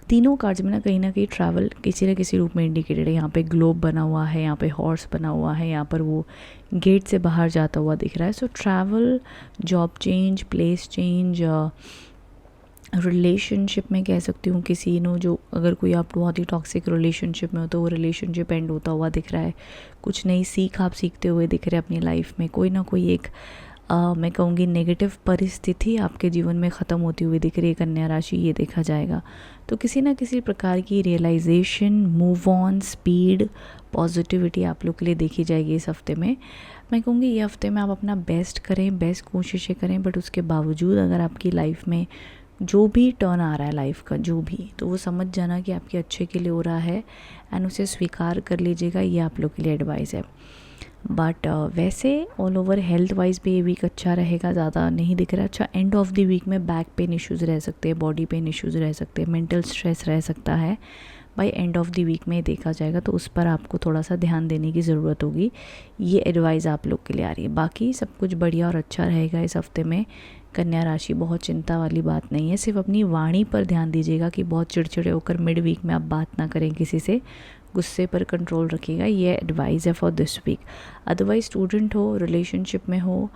तीनों कार्ड्स में ना कहीं ट्रैवल किसी न किसी रूप में इंडिकेटेड है। यहाँ पे ग्लोब बना हुआ है, यहाँ पे हॉर्स बना हुआ है, यहाँ पर वो गेट से बाहर जाता हुआ दिख रहा है। So travel, job change, place change, relationship में कह सकती हूँ किसी जो अगर कोई आप बहुत ही टॉक्सिक रिलेशनशिप में हो तो वो रिलेशनशिप एंड होता हुआ दिख रहा है, कुछ नई सीख आप सीखते हुए दिख रहे हैं अपनी लाइफ में, कोई ना कोई एक मैं कहूँगी नेगेटिव परिस्थिति आपके जीवन में ख़त्म होती हुई दिख रही है कन्या राशि, ये देखा जाएगा। तो किसी ना किसी प्रकार की realisation, move on, speed, positivity आप लोग के लिए देखी जाएगी इस हफ्ते में। मैं कहूँगी ये हफ्ते में आप अपना बेस्ट करें, बेस्ट कोशिशें करें, बट उसके बावजूद अगर आपकी लाइफ में जो भी टर्न आ रहा है लाइफ का जो भी, तो वो समझ जाना कि आपके अच्छे के लिए हो रहा है एंड उसे स्वीकार कर लीजिएगा, ये आप लोग के लिए एडवाइस है। बट वैसे ऑल ओवर हेल्थ वाइज भी ये वीक अच्छा रहेगा, ज़्यादा नहीं दिख रहा। अच्छा, एंड ऑफ द वीक में बैक पेन इश्यूज़ रह सकते हैं, बॉडी पेन इश्यूज़ रह सकते हैं, मेंटल स्ट्रेस रह सकता है, by end of the week में देखा जाएगा, तो उस पर आपको थोड़ा सा ध्यान देने की ज़रूरत होगी, ये एडवाइस आप लोग के लिए आ रही है। बाकी सब कुछ बढ़िया और अच्छा रहेगा इस हफ्ते में। कन्या राशि, बहुत चिंता वाली बात नहीं है, सिर्फ अपनी वाणी पर ध्यान दीजिएगा कि बहुत चिड़चिड़े होकर मिड वीक में आप बात ना करें किसी से, गुस्से पर कंट्रोल रखिएगा, ये एडवाइस है for this week. Otherwise student हो, रिलेशनशिप में हो,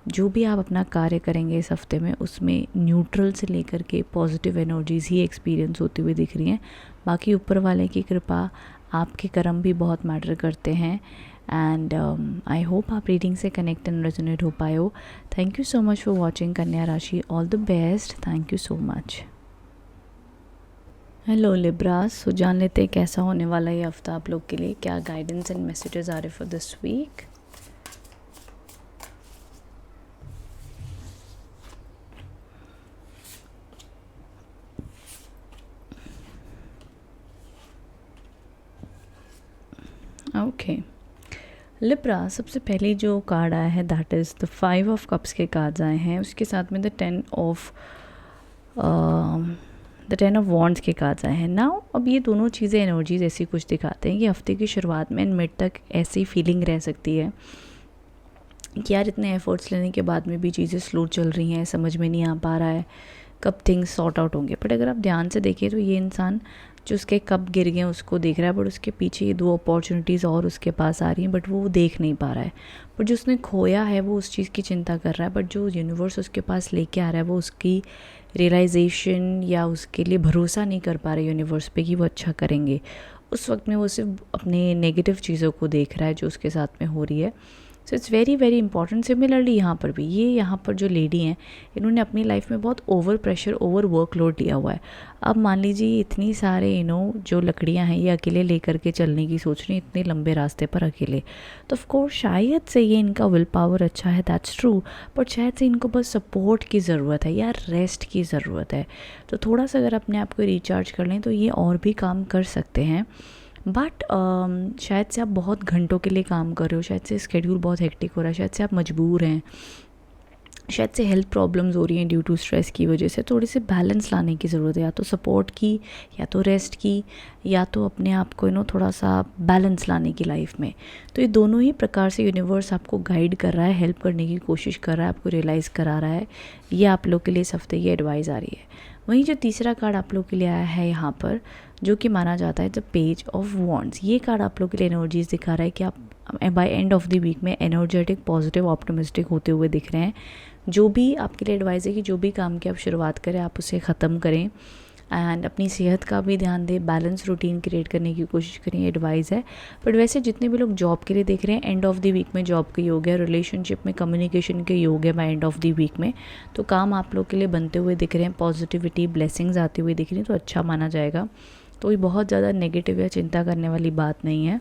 जो भी आप अपना कार्य करेंगे इस हफ्ते में उसमें न्यूट्रल से लेकर के पॉजिटिव एनर्जीज़ ही एक्सपीरियंस होती हुई दिख रही हैं। बाकी ऊपर वाले की कृपा, आपके कर्म भी बहुत मैटर करते हैं एंड आई होप आप रीडिंग से कनेक्ट एंड रेजोनेट हो पाए हो। Thank you so much for watching कन्या राशि, all the best, thank you so much. Hello Libras, so जान लेते हैं कैसा होने वाला ये हफ्ता आप लोग के लिए, क्या गाइडेंस एंड मैसेजेस आ रहे for this week. Okay Libra, सबसे पहले जो कार्ड आया है that is the 5 of cups के कार्ड्स आए हैं, उसके साथ में द 10 ऑफ वॉन्ड्स के कार्ड्स आए हैं। नाउ अब ये दोनों चीज़ें एनर्जीज ऐसी कुछ दिखाते हैं कि हफ्ते की शुरुआत में एंड मिड तक ऐसी फीलिंग रह सकती है कि यार इतने एफर्ट्स लेने के बाद में भी चीज़ें स्लो चल रही हैं, समझ में नहीं आ पा रहा है कब थिंग्स सॉर्ट आउट होंगे। बट अगर आप ध्यान से देखिए तो ये इंसान जो उसके कब गिर गए उसको देख रहा है, बट उसके पीछे ये 2 अपॉर्चुनिटीज़ और उसके पास आ रही हैं, बट वो देख नहीं पा रहा है। बट जो उसने खोया है वो उस चीज़ की चिंता कर रहा है, बट जो यूनिवर्स उसके पास लेके आ रहा है वो उसकी रियलाइजेशन या उसके लिए भरोसा नहीं कर पा रहा यूनिवर्स पे कि वो अच्छा करेंगे। उस वक्त में वो सिर्फ अपने नेगेटिव चीज़ों को देख रहा है जो उसके साथ में हो रही है। So it's very very important. Similarly यहाँ पर भी यहाँ पर जो लेडी हैं, इन्होंने अपनी लाइफ में बहुत ओवर प्रेशर, ओवर वर्कलोड लिया हुआ है। अब मान लीजिए इतनी सारे जो लकड़ियाँ हैं ये अकेले लेकर के चलने की सोच रही हैं, इतने लंबे रास्ते पर अकेले। तो ऑफ कोर्स शायद से ये इनका विल पावर अच्छा है, दैट्स ट्रू, बट शायद से इनको बस सपोर्ट की ज़रूरत है या रेस्ट की ज़रूरत है। तो थोड़ा सा अगर अपने आप को रिचार्ज कर लें तो ये और भी काम कर सकते हैं। बट शायद से आप बहुत घंटों के लिए काम कर रहे हो, शायद से स्केड्यूल बहुत हेक्टिक हो रहा है, शायद से आप मजबूर हैं, शायद से हेल्थ प्रॉब्लम्स हो रही हैं ड्यू टू स्ट्रेस की वजह से। थोड़ी सी बैलेंस लाने की ज़रूरत है, या तो सपोर्ट की, या तो रेस्ट की, या तो अपने आप को थोड़ा सा बैलेंस लाने की लाइफ में। तो ये दोनों ही प्रकार से यूनिवर्स आपको गाइड कर रहा है, हेल्प करने की कोशिश कर रहा है, आपको रियलाइज़ करा रहा है। ये आप लोग के लिए इस हफ्ते की एडवाइस आ रही है। वहीं जो तीसरा कार्ड आप लोग के लिए आया है यहाँ पर, जो कि माना जाता है द पेज ऑफ वॉन्ड्स, ये कार्ड आप लोग के लिए एनर्जीज दिखा रहा है कि आप by end of the week में एनर्जेटिक, पॉजिटिव, ऑप्टिमिस्टिक होते हुए दिख रहे हैं। जो भी आपके लिए एडवाइस है कि जो भी काम की आप शुरुआत करें आप उसे ख़त्म करें, एंड अपनी सेहत का भी ध्यान दें, बैलेंस रूटीन क्रिएट करने की कोशिश करें, एडवाइस है। बट वैसे जितने भी लोग जॉब के लिए देख रहे हैं, एंड ऑफ द वीक में जॉब के योग है, रिलेशनशिप में कम्युनिकेशन के योग है by end of the week में, तो काम आप लोग के लिए बनते हुए दिख रहे हैं, पॉजिटिविटी, ब्लेसिंग्स आती हुई दिख रही हैं, तो अच्छा माना जाएगा। तो ये बहुत ज़्यादा नेगेटिव या चिंता करने वाली बात नहीं है,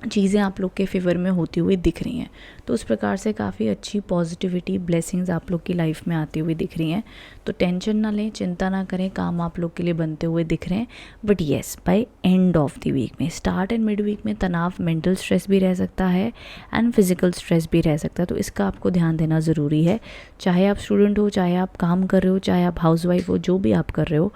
चीज़ें आप लोग के फेवर में होती हुई दिख रही हैं। तो उस प्रकार से काफ़ी अच्छी पॉजिटिविटी, ब्लेसिंग्स आप लोग की लाइफ में आती हुई दिख रही हैं। तो टेंशन ना लें, चिंता ना करें, काम आप लोग के लिए बनते हुए दिख रहे हैं। But yes, by end of the week में, स्टार्ट एंड मिड वीक में तनाव, मेंटल स्ट्रेस भी रह सकता है एंड फिजिकल स्ट्रेस भी रह सकता है। तो इसका आपको ध्यान देना ज़रूरी है। चाहे आप स्टूडेंट हो, चाहे आप काम कर रहे हो, चाहे आप हाउसवाइफ हो, जो भी आप कर रहे हो,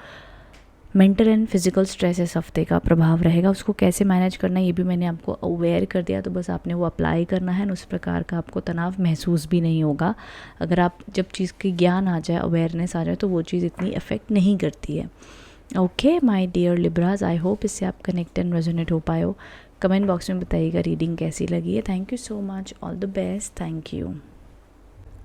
मेंटल एंड फिजिकल स्ट्रेस इस हफ्ते का प्रभाव रहेगा। उसको कैसे मैनेज करना है ये भी मैंने आपको अवेयर कर दिया, तो बस आपने वो अप्लाई करना है, उस प्रकार का आपको तनाव महसूस भी नहीं होगा। अगर आप जब चीज़ की ज्ञान आ जाए, अवेयरनेस आ जाए, तो वो चीज़ इतनी अफेक्ट नहीं करती है। Okay my dear Libras, I hope इससे आप कनेक्ट एंड रेजोनेट हो पाए हो। कमेंट बॉक्स में बताइएगा रीडिंग कैसी लगी है। Thank you so much, all the best, thank you.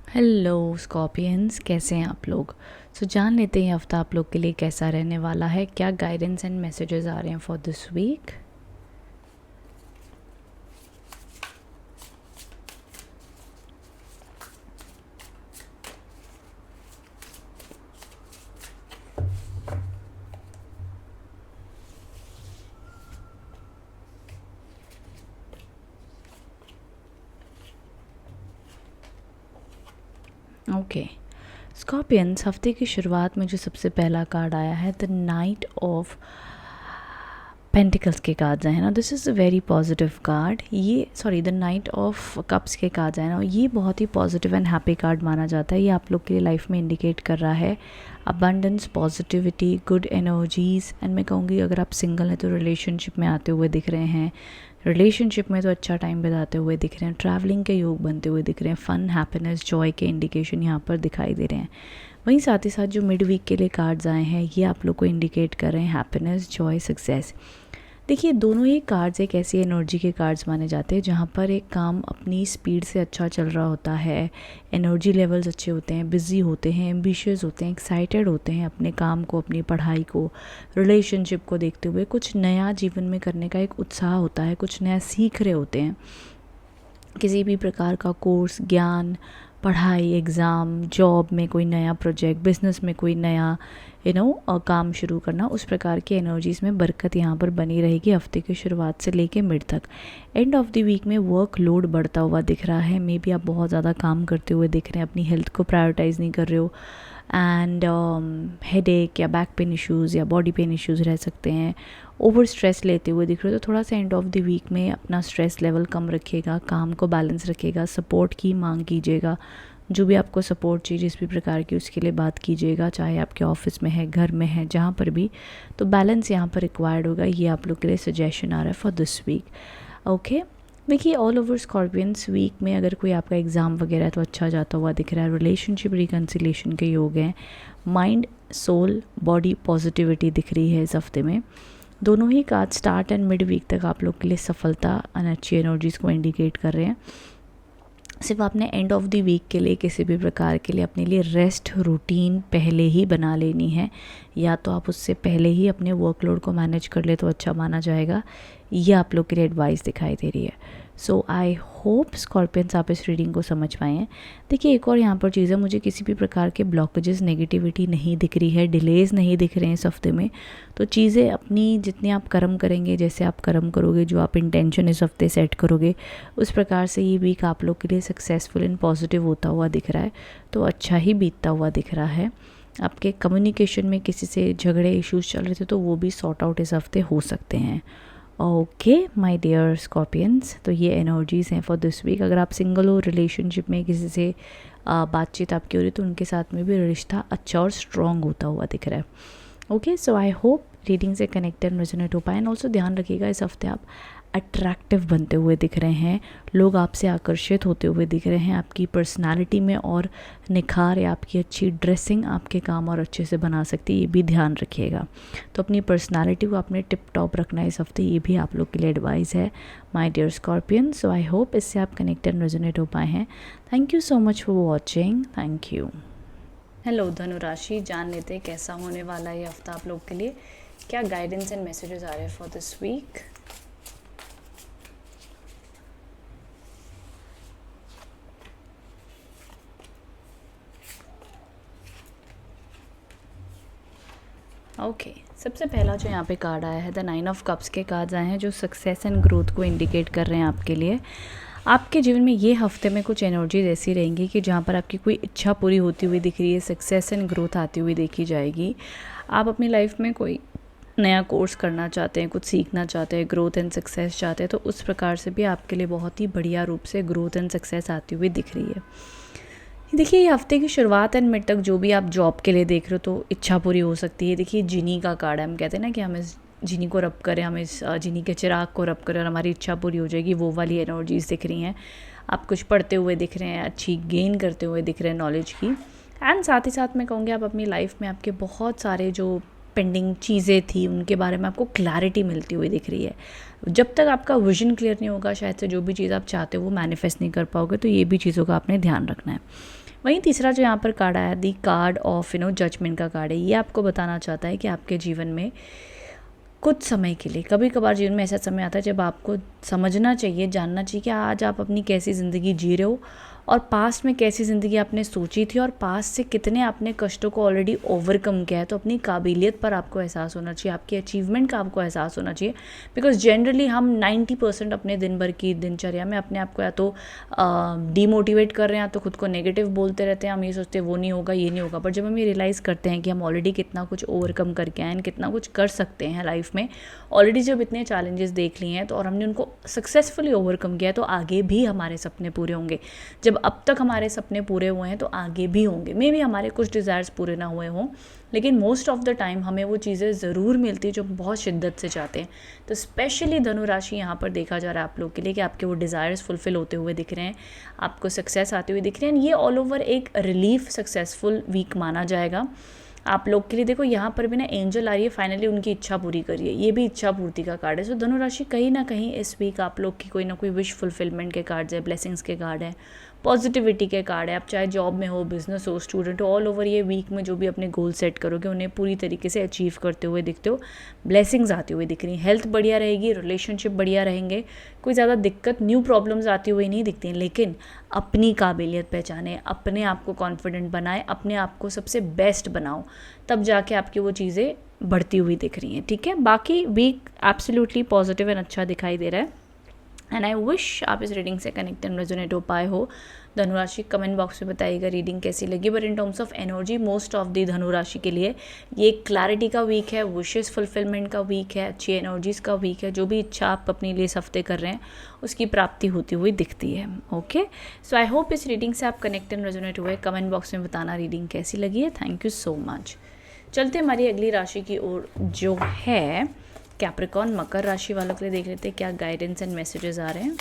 Hello Scorpions, कैसे हैं आप लोग? सो जान लेते हैं हफ्ता आप लोग के लिए कैसा रहने वाला है, क्या गाइडेंस एंड मैसेजेस आ रहे हैं for this week. Okay Scorpions, हफ्ते की शुरुआत में जो सबसे पहला कार्ड आया है, द नाइट ऑफ पेंटिकल्स के कार्ड्स हैं ना, this is a very positive card. The night of cups के कार्ड्स हैं ना, ये बहुत ही पॉजिटिव एंड हैप्पी कार्ड माना जाता है। ये आप लोग के लिए लाइफ में इंडिकेट कर रहा है abundance, positivity, good energies. And मैं कहूँगी अगर आप सिंगल हैं तो रिलेशनशिप में आते हुए दिख रहे हैं, रिलेशनशिप में तो अच्छा टाइम बिताते हुए दिख रहे हैं, ट्रैवलिंग के योग बनते हुए दिख रहे हैं, फन, हैप्पीनेस, जॉय के इंडिकेशन यहाँ पर दिखाई दे रहे हैं। वहीं साथ ही साथ जो मिड वीक के लिए कार्ड्स आए हैं, ये आप लोग को इंडिकेट कर रहे हैं हैप्पीनेस, जॉय, सक्सेस। देखिए दोनों ही कार्ड्स एक ऐसी एनर्जी के कार्ड्स माने जाते हैं जहाँ पर एक काम अपनी स्पीड से अच्छा चल रहा होता है, एनर्जी लेवल्स अच्छे होते हैं, बिजी होते हैं, एम्बिशियस होते हैं, एक्साइटेड होते हैं अपने काम को, अपनी पढ़ाई को, रिलेशनशिप को देखते हुए। कुछ नया जीवन में करने का एक उत्साह होता है, कुछ नया सीख रहे होते हैं, किसी भी प्रकार का कोर्स, ज्ञान, पढ़ाई, एग्ज़ाम, जॉब में कोई नया प्रोजेक्ट, बिजनेस में कोई नया काम शुरू करना, उस प्रकार की एनर्जीज़ में बरकत यहाँ पर बनी रहेगी हफ्ते की शुरुआत से लेके मिड तक। एंड ऑफ द वीक में वर्क लोड बढ़ता हुआ दिख रहा है, मे बी आप बहुत ज़्यादा काम करते हुए दिख रहे हैं, अपनी हेल्थ को प्रायोरिटाइज़ नहीं कर रहे हो, एंड हेडेक या बैक पेन इश्यूज़ या बॉडी पेन इश्यूज़ रह सकते हैं, ओवर स्ट्रेस लेते हुए दिख रहे हो। तो थोड़ा सा एंड ऑफ द वीक में अपना स्ट्रेस लेवल कम रखिएगा, काम को बैलेंस रखिएगा, सपोर्ट की मांग कीजिएगा, जो भी आपको सपोर्ट चाहिए जिस भी प्रकार की, उसके लिए बात कीजिएगा, चाहे आपके ऑफिस में है, घर में है, जहाँ पर भी। तो बैलेंस यहाँ पर रिक्वायर्ड होगा, ये आप लोग के लिए सजेशन आ रहा है फॉर दिस वीक। ओके, देखिए ऑल ओवर स्कॉर्पियंस, वीक में अगर कोई आपका एग्ज़ाम वगैरह है तो अच्छा जाता हुआ दिख रहा है, रिलेशनशिप रिकन्सिलेशन के योग हैं, माइंड, सोल, बॉडी पॉजिटिविटी दिख रही है इस हफ्ते में। दोनों ही card start and mid week तक आप लोग के लिए सफलता और अच्छी एनर्जीज़ को इंडिकेट कर रहे हैं। सिर्फ आपने एंड ऑफ द वीक के लिए किसी भी प्रकार के लिए अपने लिए रेस्ट रूटीन पहले ही बना लेनी है, या तो आप उससे पहले ही अपने वर्कलोड को मैनेज कर ले तो अच्छा माना जाएगा। ये आप लोग के लिए एडवाइस दिखाई दे रही है। सो आई होप स्कॉर्पियंस आप इस रीडिंग को समझ पाए हैं। देखिए एक और यहाँ पर चीज़ है, मुझे किसी भी प्रकार के ब्लॉकेजेस, नेगेटिविटी नहीं दिख रही है, डिलेज नहीं दिख रहे हैं इस हफ्ते में। तो चीज़ें अपनी जितनी आप कर्म करेंगे, जैसे आप कर्म करोगे, जो आप इंटेंशन इस हफ्ते सेट करोगे, उस प्रकार से ये वीक आप लोग के लिए सक्सेसफुल एंड पॉजिटिव होता हुआ दिख रहा है। तो अच्छा ही बीतता हुआ दिख रहा है। आपके कम्युनिकेशन में किसी से झगड़े इश्यूज चल रहे थे तो वो भी सॉर्ट आउट इस हफ्ते हो सकते हैं। ओके माय डियर स्कॉर्पियंस, तो ये एनर्जीज़ हैं फॉर दिस वीक। अगर आप सिंगल हो, रिलेशनशिप में किसी से बातचीत आपकी हो रही, तो उनके साथ में भी रिश्ता अच्छा और स्ट्रॉन्ग होता हुआ दिख रहा है। Okay, so I hope reading से कनेक्टेड रेजोनेट हो पाए। एंड ऑल्सो ध्यान रखिएगा, इस हफ्ते आप अट्रैक्टिव बनते हुए दिख रहे हैं, लोग आपसे आकर्षित होते हुए दिख रहे हैं। आपकी पर्सनालिटी में और निखार या आपकी अच्छी ड्रेसिंग आपके काम और अच्छे से बना सकती है, ये भी ध्यान रखिएगा। तो अपनी पर्सनालिटी को आपने टिप टॉप रखना है इस हफ्ते, ये भी आप लोग के लिए एडवाइस है my dear Scorpion. So I hope इससे आप कनेक्टेड रेजोनेट हो पाए हैं। Thank you so much for watching, thank you. Hello धनु राशि, जान लेते हैं कैसा होने वाला है ये हफ्ता आप लोग के लिए, क्या गाइडेंस एंड मैसेजेस आ रहे हैं फॉर दिस वीक। ओके, सबसे पहला जो यहाँ पे कार्ड आया है, द 9 ऑफ कप्स के कार्ड्स आए हैं जो सक्सेस एंड ग्रोथ को इंडिकेट कर रहे हैं आपके लिए। आपके जीवन में ये हफ्ते में कुछ एनर्जीज ऐसी रहेंगी कि जहाँ पर आपकी कोई इच्छा पूरी होती हुई दिख रही है, सक्सेस एंड ग्रोथ आती हुई देखी जाएगी। आप अपनी लाइफ में कोई नया कोर्स करना चाहते हैं, कुछ सीखना चाहते हैं, ग्रोथ एंड सक्सेस चाहते हैं, तो उस प्रकार से भी आपके लिए बहुत ही बढ़िया रूप से ग्रोथ एंड सक्सेस आती हुई दिख रही है। देखिए ये हफ्ते की शुरुआत एंड मिड तक जो भी आप जॉब के लिए देख रहे हो तो इच्छा पूरी हो सकती है। देखिए जिनी का कार्ड है, हम कहते हैं ना कि हम इस जिनी को रब करें, हम इस जिनी के चिराग को रब करें और हमारी इच्छा पूरी हो जाएगी, वो वाली एनर्जीज दिख रही हैं। आप कुछ पढ़ते हुए दिख रहे हैं, अच्छी गेन करते हुए दिख रहे हैं नॉलेज की। एंड साथ ही साथ मैं कहूँगी आप अपनी लाइफ में आपके बहुत सारे जो पेंडिंग चीज़ें थी उनके बारे में आपको क्लैरिटी मिलती हुई दिख रही है। जब तक आपका विजन क्लियर नहीं होगा, शायद से जो भी चीज़ आप चाहते हो वो मैनिफेस्ट नहीं कर पाओगे, तो ये भी चीज़ों का आपने ध्यान रखना है। वहीं तीसरा जो यहाँ पर कार्ड आया, दी कार्ड ऑफ जजमेंट का कार्ड है, ये आपको बताना चाहता है कि आपके जीवन में कुछ समय के लिए, कभी कभार जीवन में ऐसा समय आता है जब आपको समझना चाहिए, जानना चाहिए कि आज आप अपनी कैसी ज़िंदगी जी रहे हो और पास्ट में कैसी ज़िंदगी आपने सोची थी और पास्ट से कितने आपने कष्टों को ऑलरेडी ओवरकम किया है। तो अपनी काबिलियत पर आपको एहसास होना चाहिए, आपकी अचीवमेंट का आपको एहसास होना चाहिए। बिकॉज जनरली हम 90% अपने दिन भर की दिनचर्या में अपने आप को या तो डीमोटिवेट कर रहे हैं या तो खुद को नेगेटिव बोलते रहते हैं। हम ये सोचते हैं वो नहीं होगा, ये नहीं होगा, पर जब हम ये रियलाइज़ करते हैं कि हम ऑलरेडी कितना कुछ ओवरकम करके आए हैं, कितना कुछ कर सकते हैं लाइफ में, ऑलरेडी जब इतने चैलेंजेस देख लिए हैं तो और हमने उनको सक्सेसफुली ओवरकम किया है, तो आगे भी हमारे सपने पूरे होंगे। जब अब तक हमारे सपने पूरे हुए हैं तो आगे भी होंगे। मे बी हमारे कुछ डिज़ायर्स पूरे ना हुए हों, लेकिन मोस्ट ऑफ द टाइम हमें वो चीज़ें ज़रूर मिलती है जो बहुत शिद्दत से चाहते हैं। तो स्पेशली धनु राशि यहाँ पर देखा जा रहा है आप लोग के लिए कि आपके वो डिज़ायर्स फुलफिल होते हुए दिख रहे हैं, आपको सक्सेस आती हुई दिख रही है। ये ऑल ओवर एक रिलीफ सक्सेसफुल वीक माना जाएगा आप लोग के लिए। देखो यहाँ पर भी ना एंजल आ रही है, फाइनली उनकी इच्छा पूरी करिए, ये भी इच्छा पूर्ति का कार्ड है। सो धनु राशि कहीं ना कहीं इस वीक आप लोग की कोई ना कोई विश फुलफिलमेंट के कार्ड्स है, ब्लेसिंग्स के कार्ड है, पॉजिटिविटी के कार्ड है। आप चाहे जॉब में हो, बिजनेस हो, स्टूडेंट हो, ऑल ओवर ये वीक में जो भी अपने गोल सेट करोगे उन्हें पूरी तरीके से अचीव करते हुए दिखते हो, ब्लेसिंग्स आती हुई दिख रही हैं। हेल्थ बढ़िया रहेगी, रिलेशनशिप बढ़िया रहेंगे, कोई ज़्यादा दिक्कत, न्यू प्रॉब्लम्स आती हुई नहीं दिखती हैं। लेकिन अपनी काबिलियत पहचाने, अपने आप को कॉन्फिडेंट बनाए, अपने आप को सबसे बेस्ट बनाओ, तब जाके आपकी वो चीज़ें बढ़ती हुई दिख रही हैं। ठीक है, बाकी वीक एब्सोल्युटली पॉजिटिव एंड अच्छा दिखाई दे रहा है। एंड आई विश आप इस रीडिंग से कनेक्ट एंड रेजोनेट हो पाए हो। धनुराशि कमेंट बॉक्स में बताइएगा रीडिंग कैसी लगी। But in terms of energy most of the धनुराशि के लिए ये क्लैरिटी का वीक है, विशेस फुलफिलमेंट का वीक है, अच्छी एनर्जीज़ का वीक है। जो भी इच्छा आप अपने लिए इस हफ्ते कर रहे हैं उसकी प्राप्ति होती हुई दिखती है। ओके, सो आई होप इस रीडिंग से आप कनेक्ट एंड रेजोनेट हुए। कमेंट बॉक्स में बताना रीडिंग कैसी लगी है। Thank you so much. चलते हमारी अगली राशि की ओर जो है कैप्रिकॉर्न, मकर राशि वालों के लिए देख लेते हैं क्या गाइडेंस एंड मैसेजेस आ रहे हैं।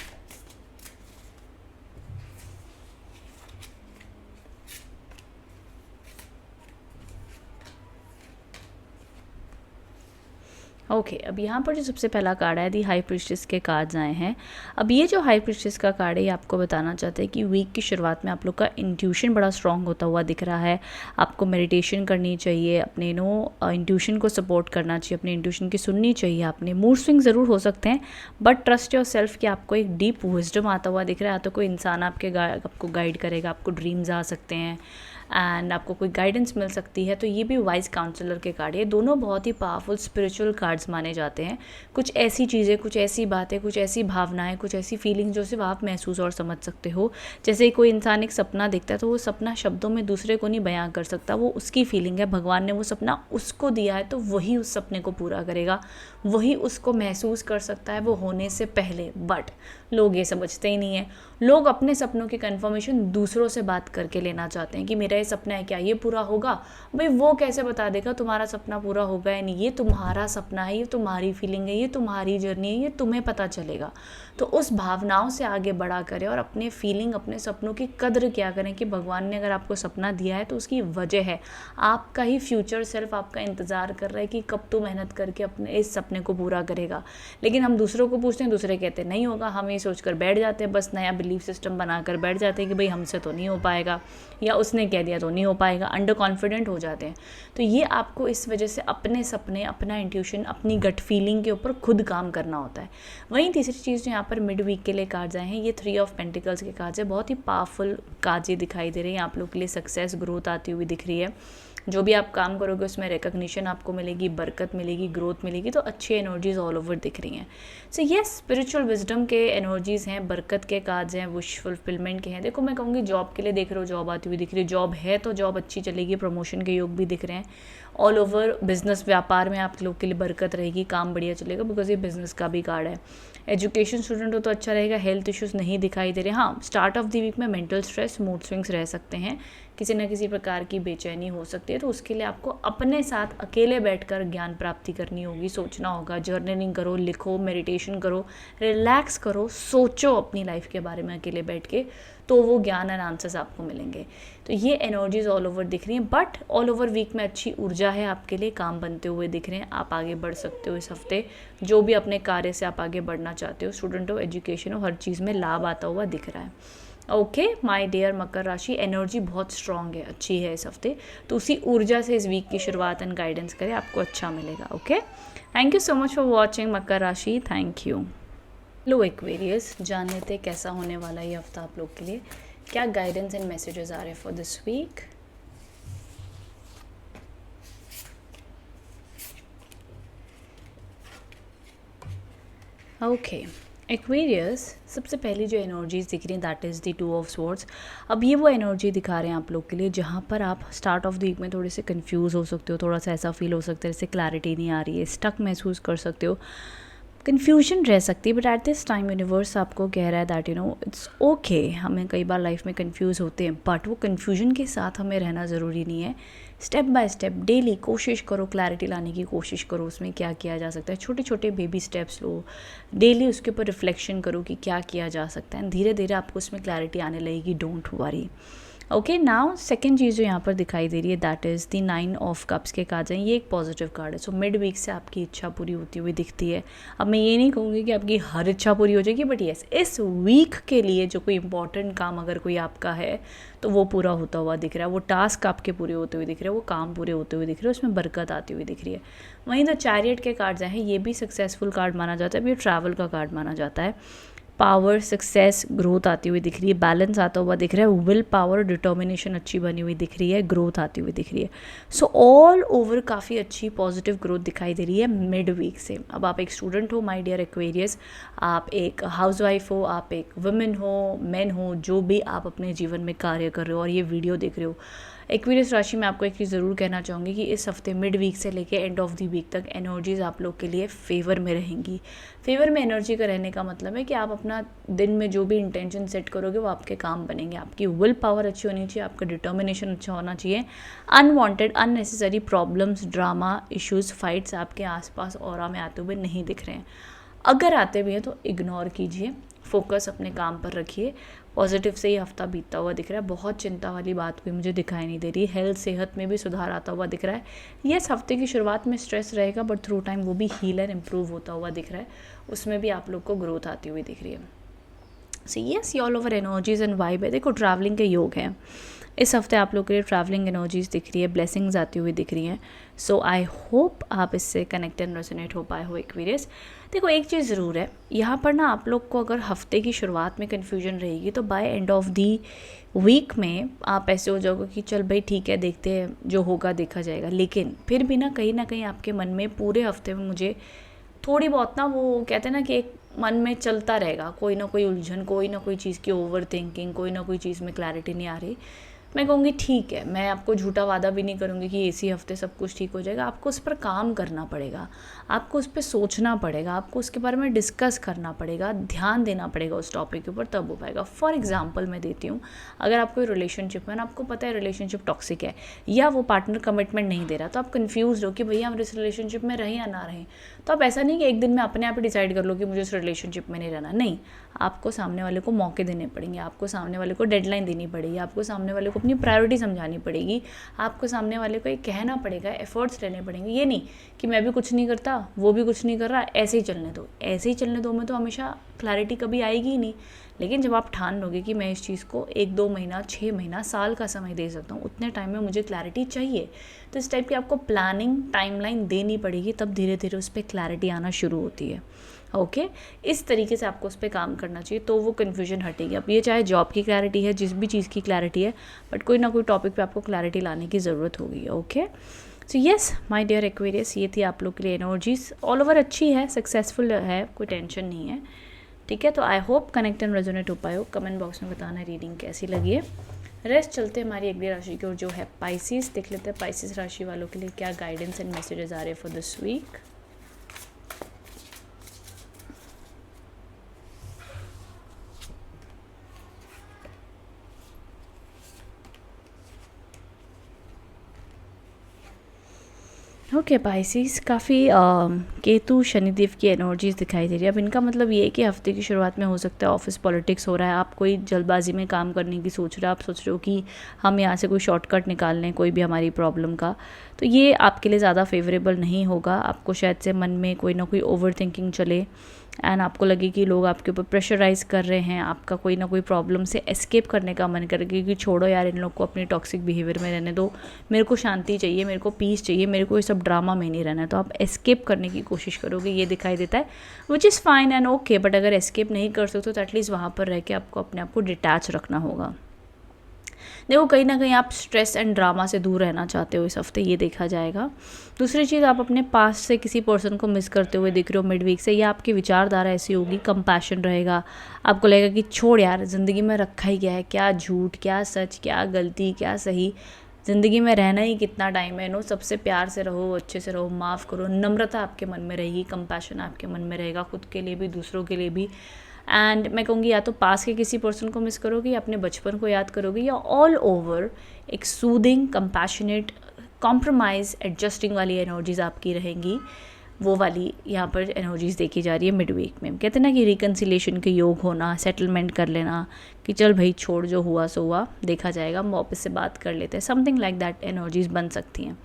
ओके अब यहाँ पर जो सबसे पहला कार्ड है दी हाई प्रीस्टेस के कार्ड्स आए हैं। अब ये जो हाई प्रीस्टेस का कार्ड है ये आपको बताना चाहते हैं कि वीक की शुरुआत में आप लोग का इंट्यूशन बड़ा स्ट्रांग होता हुआ दिख रहा है। आपको मेडिटेशन करनी चाहिए, अपने इंट्यूशन को सपोर्ट करना चाहिए, अपने इंट्यूशन की सुननी चाहिए। आपने मूड स्विंग ज़रूर हो सकते हैं बट ट्रस्ट योर सेल्फ कि आपको एक डीप विजडम आता हुआ दिख रहा है। तो कोई इंसान आपको गाइड करेगा, आपको ड्रीम्स आ सकते हैं एंड आपको कोई गाइडेंस मिल सकती है। तो ये भी वाइज काउंसलर के कार्ड है। दोनों बहुत ही पावरफुल स्पिरिचुअल कार्ड्स माने जाते हैं। कुछ ऐसी चीज़ें, कुछ ऐसी बातें, कुछ ऐसी भावनाएं, कुछ ऐसी फीलिंग्स जो सिर्फ आप महसूस और समझ सकते हो। जैसे कोई इंसान एक सपना देखता है तो वो सपना शब्दों में दूसरे को नहीं बयां कर सकता, वो उसकी फीलिंग है। भगवान ने वो सपना उसको दिया है तो वही उस सपने को पूरा करेगा, वही उसको महसूस कर सकता है वो होने से पहले। बट लोग ये समझते ही नहीं है। लोग अपने सपनों की कंफर्मेशन दूसरों से बात करके लेना चाहते हैं कि मेरा ये सपना है, क्या ये पूरा होगा? भाई वो कैसे बता देगा तुम्हारा सपना पूरा होगा या नहीं? ये तुम्हारा सपना है, ये तुम्हारी फीलिंग है, ये तुम्हारी जर्नी है, ये तुम्हें पता चलेगा। तो उस भावनाओं से आगे बढ़ा करें और अपने फीलिंग, अपने सपनों की कद्र क्या करें कि भगवान ने अगर आपको सपना दिया है तो उसकी वजह है। आपका ही फ्यूचर सेल्फ आपका इंतज़ार कर रहा है कि कब तू मेहनत करके अपने इस सपने को पूरा करेगा। लेकिन हम दूसरों को पूछते हैं, दूसरे कहते हैं नहीं होगा। हम ये सोचकर बैठ जाते हैं, बस नया बिलीफ सिस्टम बनाकर बैठ जाते हैं कि भाई हमसे तो नहीं हो पाएगा, या उसने कह दिया तो नहीं हो पाएगा। अंडर कॉन्फिडेंट हो जाते हैं। तो ये आपको इस वजह से अपने सपने, अपना इंट्यूशन, अपनी गट फीलिंग के ऊपर खुद काम करना होता है। वहीं तीसरी चीज़ जो यहाँ पर मिड वीक के लिए कार्ड्स आए हैं, ये 3 ऑफ पेंटिकल्स के कार्ड्स है। बहुत ही पावरफुल कार्ड्स ये दिखाई दे रहे हैं। आप लोग के लिए सक्सेस, ग्रोथ आती हुई दिख रही है। जो भी आप काम करोगे उसमें रिकग्निशन आपको मिलेगी, बरकत मिलेगी, ग्रोथ मिलेगी। तो अच्छी एनर्जीज ऑल ओवर दिख रही हैं। सो ये स्पिरिचुअल विजडम के एनर्जीज़ हैं, बरकत के कार्ड्स हैं, विश फुलफिलमेंट के हैं। देखो मैं कहूँगी जॉब के लिए देख रहे हो, जॉब आती हुई दिख रही है। जॉब है तो जॉब अच्छी चलेगी, प्रमोशन के योग भी दिख रहे हैं। ऑल ओवर बिजनेस, व्यापार में आप लोग के लिए बरकत रहेगी, काम बढ़िया चलेगा बिकॉज ये बिजनेस का भी कार्ड है। एजुकेशन स्टूडेंट हो तो अच्छा रहेगा। हेल्थ इश्यूज़ नहीं दिखाई दे रहे। हाँ, स्टार्ट ऑफ द वीक में मेंटल स्ट्रेस, मूड स्विंग्स रह सकते हैं, किसी न किसी प्रकार की बेचैनी हो सकती है। तो उसके लिए आपको अपने साथ अकेले बैठकर ज्ञान प्राप्ति करनी होगी, सोचना होगा। जर्नलिंग करो, लिखो, मेडिटेशन करो, रिलैक्स करो, सोचो अपनी लाइफ के बारे में अकेले बैठ के, तो वो ज्ञान एंड आंसर्स आपको मिलेंगे। तो ये एनर्जीज ऑल ओवर दिख रही हैं। बट ऑल ओवर वीक में अच्छी ऊर्जा है आपके लिए, काम बनते हुए दिख रहे हैं। आप आगे बढ़ सकते हो इस हफ्ते, जो भी अपने कार्य से आप आगे बढ़ना चाहते हो, स्टूडेंट हो, एजुकेशन हो, हर चीज़ में लाभ आता हुआ दिख रहा है। ओके माय डियर मकर राशि, एनर्जी बहुत स्ट्रांग है, अच्छी है इस हफ्ते। तो उसी ऊर्जा से इस वीक की शुरुआत एंड गाइडेंस करें, आपको अच्छा मिलेगा। Okay, thank you so much for watching मकर राशि, थैंक यू। लो एक्वेरियस, जान लेते हैं कैसा होने वाला है ये हफ्ता आप लोग के लिए, क्या गाइडेंस एंड मैसेजेस आ रहे हैं for this week. Okay Aquarius, सबसे पहली जो एनर्जीज दिख रही हैं that is the 2 of swords. अब ये वो एनर्जी दिखा रहे हैं आप लोग के लिए जहाँ पर आप स्टार्ट ऑफ द वीक में थोड़े से कंफ्यूज हो सकते हो, थोड़ा सा ऐसा फील हो सकता है जैसे क्लैरिटी नहीं आ रही है, स्टक महसूस कर सकते हो, कन्फ्यूजन रह सकती है। But at this time universe आपको कह रहा है दैट इट्स ओके। हमें कई बार लाइफ में कन्फ्यूज़ होते हैं बट वो कन्फ्यूजन के साथ हमें रहना ज़रूरी नहीं है। स्टेप बाय स्टेप डेली कोशिश करो, क्लैरिटी लाने की कोशिश करो, उसमें क्या किया जा सकता है। छोटे छोटे बेबी स्टेप्स लो, डेली उसके ऊपर रिफ्लेक्शन करो कि क्या किया जा सकता है। धीरे धीरे आपको उसमें क्लैरिटी आने लगेगी, don't worry. Okay now second चीज़ जो यहाँ पर दिखाई दे रही है that is the 9 of cups के कार्ड हैं। ये एक पॉजिटिव कार्ड है। सो मिड वीक से आपकी इच्छा पूरी होती हुई दिखती है। अब मैं ये नहीं कहूँगी कि आपकी हर इच्छा पूरी हो जाएगी, बट येस इस वीक के लिए जो कोई इंपॉर्टेंट काम अगर कोई आपका है तो वो पूरा होता हुआ दिख रहा है। वो टास्क आपके पूरे होते हुए दिख रहे हैं, वो काम पूरे होते हुए दिख रहे हैं, उसमें बरकत आती हुई दिख रही है। वहीं जो चैरियट के कार्ड्स हैं, ये भी सक्सेसफुल कार्ड माना जाता है, अब ये ट्रैवल का कार्ड माना जाता है। पावर, सक्सेस, ग्रोथ आती हुई दिख रही है, बैलेंस आता हुआ दिख रहा है, विल पावर, डिटर्मिनेशन अच्छी बनी हुई दिख रही है, ग्रोथ आती हुई दिख रही है। सो ऑल ओवर काफ़ी अच्छी पॉजिटिव ग्रोथ दिखाई दे रही है मिड वीक से। अब आप एक स्टूडेंट हो माय डियर एक्वेरियस, आप एक हाउसवाइफ हो, आप एक वुमेन हो, मैन हो, जो भी आप अपने जीवन में कार्य कर रहे हो और ये वीडियो देख रहे हो, एक्वेरियस राशि में आपको एक चीज़ ज़रूर कहना चाहूँगी कि इस हफ्ते मिड वीक से लेके एंड ऑफ द वीक तक एनर्जीज़ आप लोग के लिए फेवर में रहेंगी। फेवर में एनर्जी का रहने का मतलब है कि आप अपना दिन में जो भी इंटेंशन सेट करोगे वो आपके काम बनेंगे। आपकी विल पावर अच्छी होनी चाहिए, आपका डिटर्मिनेशन अच्छा होना चाहिए। Unwanted, unnecessary problems, drama, issues, fights आपके आसपास ऑरा में आते हुए नहीं दिख रहे हैं। अगर आते भी हैं तो इग्नोर कीजिए, फोकस अपने काम पर रखिए, पॉजिटिव से ही हफ्ता बीतता हुआ दिख रहा है। बहुत चिंता वाली बात भी मुझे दिखाई नहीं दे रही। हेल्थ, सेहत में भी सुधार आता हुआ दिख रहा है। यस, हफ्ते की शुरुआत में स्ट्रेस रहेगा, बट थ्रू टाइम वो भी हील एंड इम्प्रूव होता हुआ दिख रहा है। उसमें भी आप लोग को ग्रोथ आती हुई दिख रही है। सो यस, ये all over energies and vibe है। देखो, ट्रैवलिंग के योग हैं इस हफ्ते आप लोग के लिए। ट्रैवलिंग एनर्जीज दिख रही है, ब्लेसिंग्स आती हुई दिख रही हैं। सो आई होप आप इससे कनेक्ट एंड रेजोनेट हो पाए हो एक्वेरियस। देखो, एक चीज़ ज़रूर है यहाँ पर ना, आप लोग को अगर हफ्ते की शुरुआत में कन्फ्यूजन रहेगी तो by end of the week में आप ऐसे हो जाओगे कि चल भाई ठीक है, देखते हैं जो होगा देखा जाएगा। लेकिन फिर भी ना कहीं आपके मन में पूरे हफ्ते में मुझे थोड़ी बहुत ना, वो कहते हैं ना कि एक मन में चलता रहेगा कोई ना कोई उलझन, कोई ना कोई चीज़ की ओवर थिंकिंग, कोई ना कोई चीज़ में क्लैरिटी नहीं आ रही। मैं कहूँगी ठीक है, मैं आपको झूठा वादा भी नहीं करूँगी कि इसी हफ्ते सब कुछ ठीक हो जाएगा। आपको उस पर काम करना पड़ेगा, आपको उस पर सोचना पड़ेगा, आपको उसके बारे में डिस्कस करना पड़ेगा, ध्यान देना पड़ेगा उस टॉपिक के ऊपर, तब हो पाएगा। फॉर एग्जांपल मैं देती हूँ, अगर आप कोई रिलेशनशिप में, आपको पता है रिलेशनशिप टॉक्सिक है या वो पार्टनर कमिटमेंट नहीं दे रहा, तो आप कन्फ्यूज हो कि भैया हम इस रिलेशनशिप में रहें या ना रहें। तो आप ऐसा नहीं कि एक दिन में अपने आप ही डिसाइड कर लो कि मुझे उस रिलेशनशिप में नहीं रहना। नहीं, आपको सामने वाले को मौके देने पड़ेंगे, आपको सामने वाले को डेडलाइन देनी पड़ेगी, आपको सामने वाले को अपनी प्रायोरिटी समझानी पड़ेगी, आपको सामने वाले को ये कहना पड़ेगा, एफर्ट्स लेने पड़ेंगे। ये नहीं कि मैं भी कुछ नहीं करता, वो भी कुछ नहीं कर रहा, ऐसे ही चलने दो। ऐसे ही चलने दो में तो हमेशा क्लैरिटी कभी आएगी ही नहीं। लेकिन जब आप ठान लोगे कि मैं इस चीज़ को 1-2 महीना, 6 महीना, साल का समय दे सकता हूँ, उतने टाइम में मुझे क्लैरिटी चाहिए, तो इस टाइप की आपको प्लानिंग, टाइमलाइन देनी पड़ेगी, तब धीरे धीरे उस पर क्लैरिटी आना शुरू होती है। ओके, इस तरीके से आपको उस पर काम करना चाहिए, तो वो कन्फ्यूजन हटेगी। अब ये चाहे जॉब की क्लैरिटी है, जिस भी चीज़ की क्लैरिटी है, बट कोई ना कोई टॉपिक पे आपको क्लैरिटी लाने की ज़रूरत होगी। Okay, so yes my dear Aquarius, ये थी आप लोग के लिए एनर्जीज। ऑल ओवर अच्छी है, सक्सेसफुल है, कोई टेंशन नहीं है। ठीक है, तो I hope connect and resonate हो पाए हो। कमेंट बॉक्स में बताना रीडिंग कैसी लगी है। रेस्ट चलते हैं हमारी अगली राशि की ओर, जो है पाइसिस। देख लेते हैं पाइसिस राशि वालों के लिए क्या गाइडेंस एंड मैसेजेस आ रहे हैं for this week. Okay Pisces, काफ़ी केतु शनिदेव की एनर्जीज दिखाई दे रही है। अब इनका मतलब ये है कि हफ्ते की शुरुआत में हो सकता है ऑफिस पॉलिटिक्स हो रहा है, आप कोई जल्दबाजी में काम करने की सोच रहे हो, आप सोच रहे हो कि हम यहाँ से कोई शॉर्टकट निकाल लें कोई भी हमारी प्रॉब्लम का, तो ये आपके लिए ज़्यादा फेवरेबल नहीं होगा। आपको शायद से मन में कोई ना कोई ओवर थिंकिंग चले एंड आपको लगे कि लोग आपके ऊपर प्रेशराइज़ कर रहे हैं, आपका कोई ना कोई प्रॉब्लम से एस्केप करने का मन करेगा कि छोड़ो यार, इन लोग को अपनी टॉक्सिक बिहेवियर में रहने दो, मेरे को शांति चाहिए, मेरे को पीस चाहिए, मेरे को ये सब ड्रामा में नहीं रहना है। तो आप एस्केप करने की कोशिश करोगे, ये दिखाई देता है, which is fine and okay. But अगर एस्केप नहीं कर सकते तो एटलीस्ट वहाँ पर रह के आपको अपने आप को डिटैच रखना होगा। देखो, कहीं ना कहीं आप स्ट्रेस एंड ड्रामा से दूर रहना चाहते हो इस हफ्ते, ये देखा जाएगा। दूसरी चीज़, आप अपने पास से किसी पर्सन को मिस करते हुए दिख रहे हो मिड वीक से, या आपकी विचारधारा ऐसी होगी, कंपैशन रहेगा, आपको लगेगा कि छोड़ यार, ज़िंदगी में रखा ही क्या है, क्या झूठ, क्या सच, क्या गलती, क्या सही, ज़िंदगी में रहना ही कितना टाइम है। नो, सबसे प्यार से रहो, अच्छे से रहो, माफ़ करो, नम्रता आपके मन में रहेगी, कंपैशन आपके मन में रहेगा, खुद के लिए भी दूसरों के लिए भी। एंड मैं कहूँगी या तो पास के किसी पर्सन को मिस करोगे, या अपने बचपन को याद करोगे, या ऑल ओवर एक सूदिंग, कंपैशनेट, कॉम्प्रोमाइज़, एडजस्टिंग वाली एनर्जीज आपकी रहेंगी। वो वाली यहाँ पर एनर्जीज देखी जा रही है मिड वीक में। कहते हैं ना कि रिकन्सिलेशन के योग होना, सेटलमेंट कर लेना कि चल भाई छोड़, जो हुआ सो हुआ, देखा जाएगा, हम वापस से बात कर लेते हैं, समथिंग लाइक दैट एनर्जीज बन सकती हैं।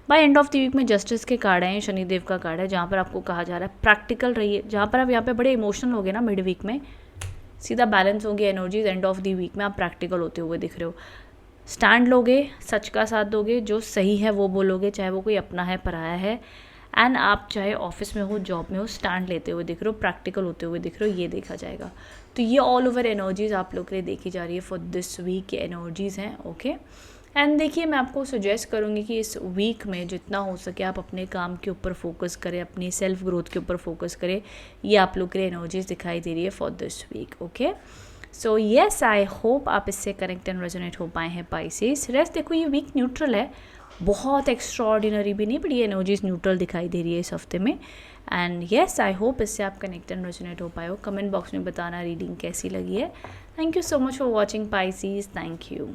By end of the week में जस्टिस के कार्ड हैं, शनिदेव का कार्ड है, जहाँ पर आपको कहा जा रहा है प्रैक्टिकल रहिए। जहाँ पर आप यहाँ पे बड़े इमोशनल हो गए ना मिड वीक में, सीधा बैलेंस हो गया energies, end of the week में आप प्रैक्टिकल होते हुए दिख रहे हो। स्टैंड लोगे, सच का साथ दोगे, जो सही है वो बोलोगे, चाहे वो कोई अपना है, पराया है। एंड आप चाहे ऑफिस में हो, जॉब में हो, स्टैंड लेते हुए दिख रहे हो, प्रैक्टिकल होते हुए दिख रहे हो, ये देखा जाएगा। तो ये ऑल ओवर एनर्जीज आप लोग के लिए देखी जा रही है फॉर दिस वीक की एनर्जीज हैं। ओके, एंड देखिए, मैं आपको सजेस्ट करूँगी कि इस वीक में जितना हो सके आप अपने काम के ऊपर फोकस करें, अपनी सेल्फ ग्रोथ के ऊपर फोकस करें। ये आप लोग के लिए एनर्जीज दिखाई दे रही है for this week. Okay, so yes, I hope आप इससे कनेक्ट एंड रेजोनेट हो पाए हैं पाइसेस। रेस्ट देखो, ये वीक न्यूट्रल है, बहुत एक्स्ट्रॉर्डिनरी भी नहीं, बट ये एनर्जीज न्यूट्रल दिखाई दे रही है इस हफ्ते में। एंड येस, आई होप इससे आप कनेक्ट एंड रेजोनेट हो पाए हो। कमेंट बॉक्स में बताना रीडिंग कैसी लगी है। Thank you so much for watching Pisces, thank you.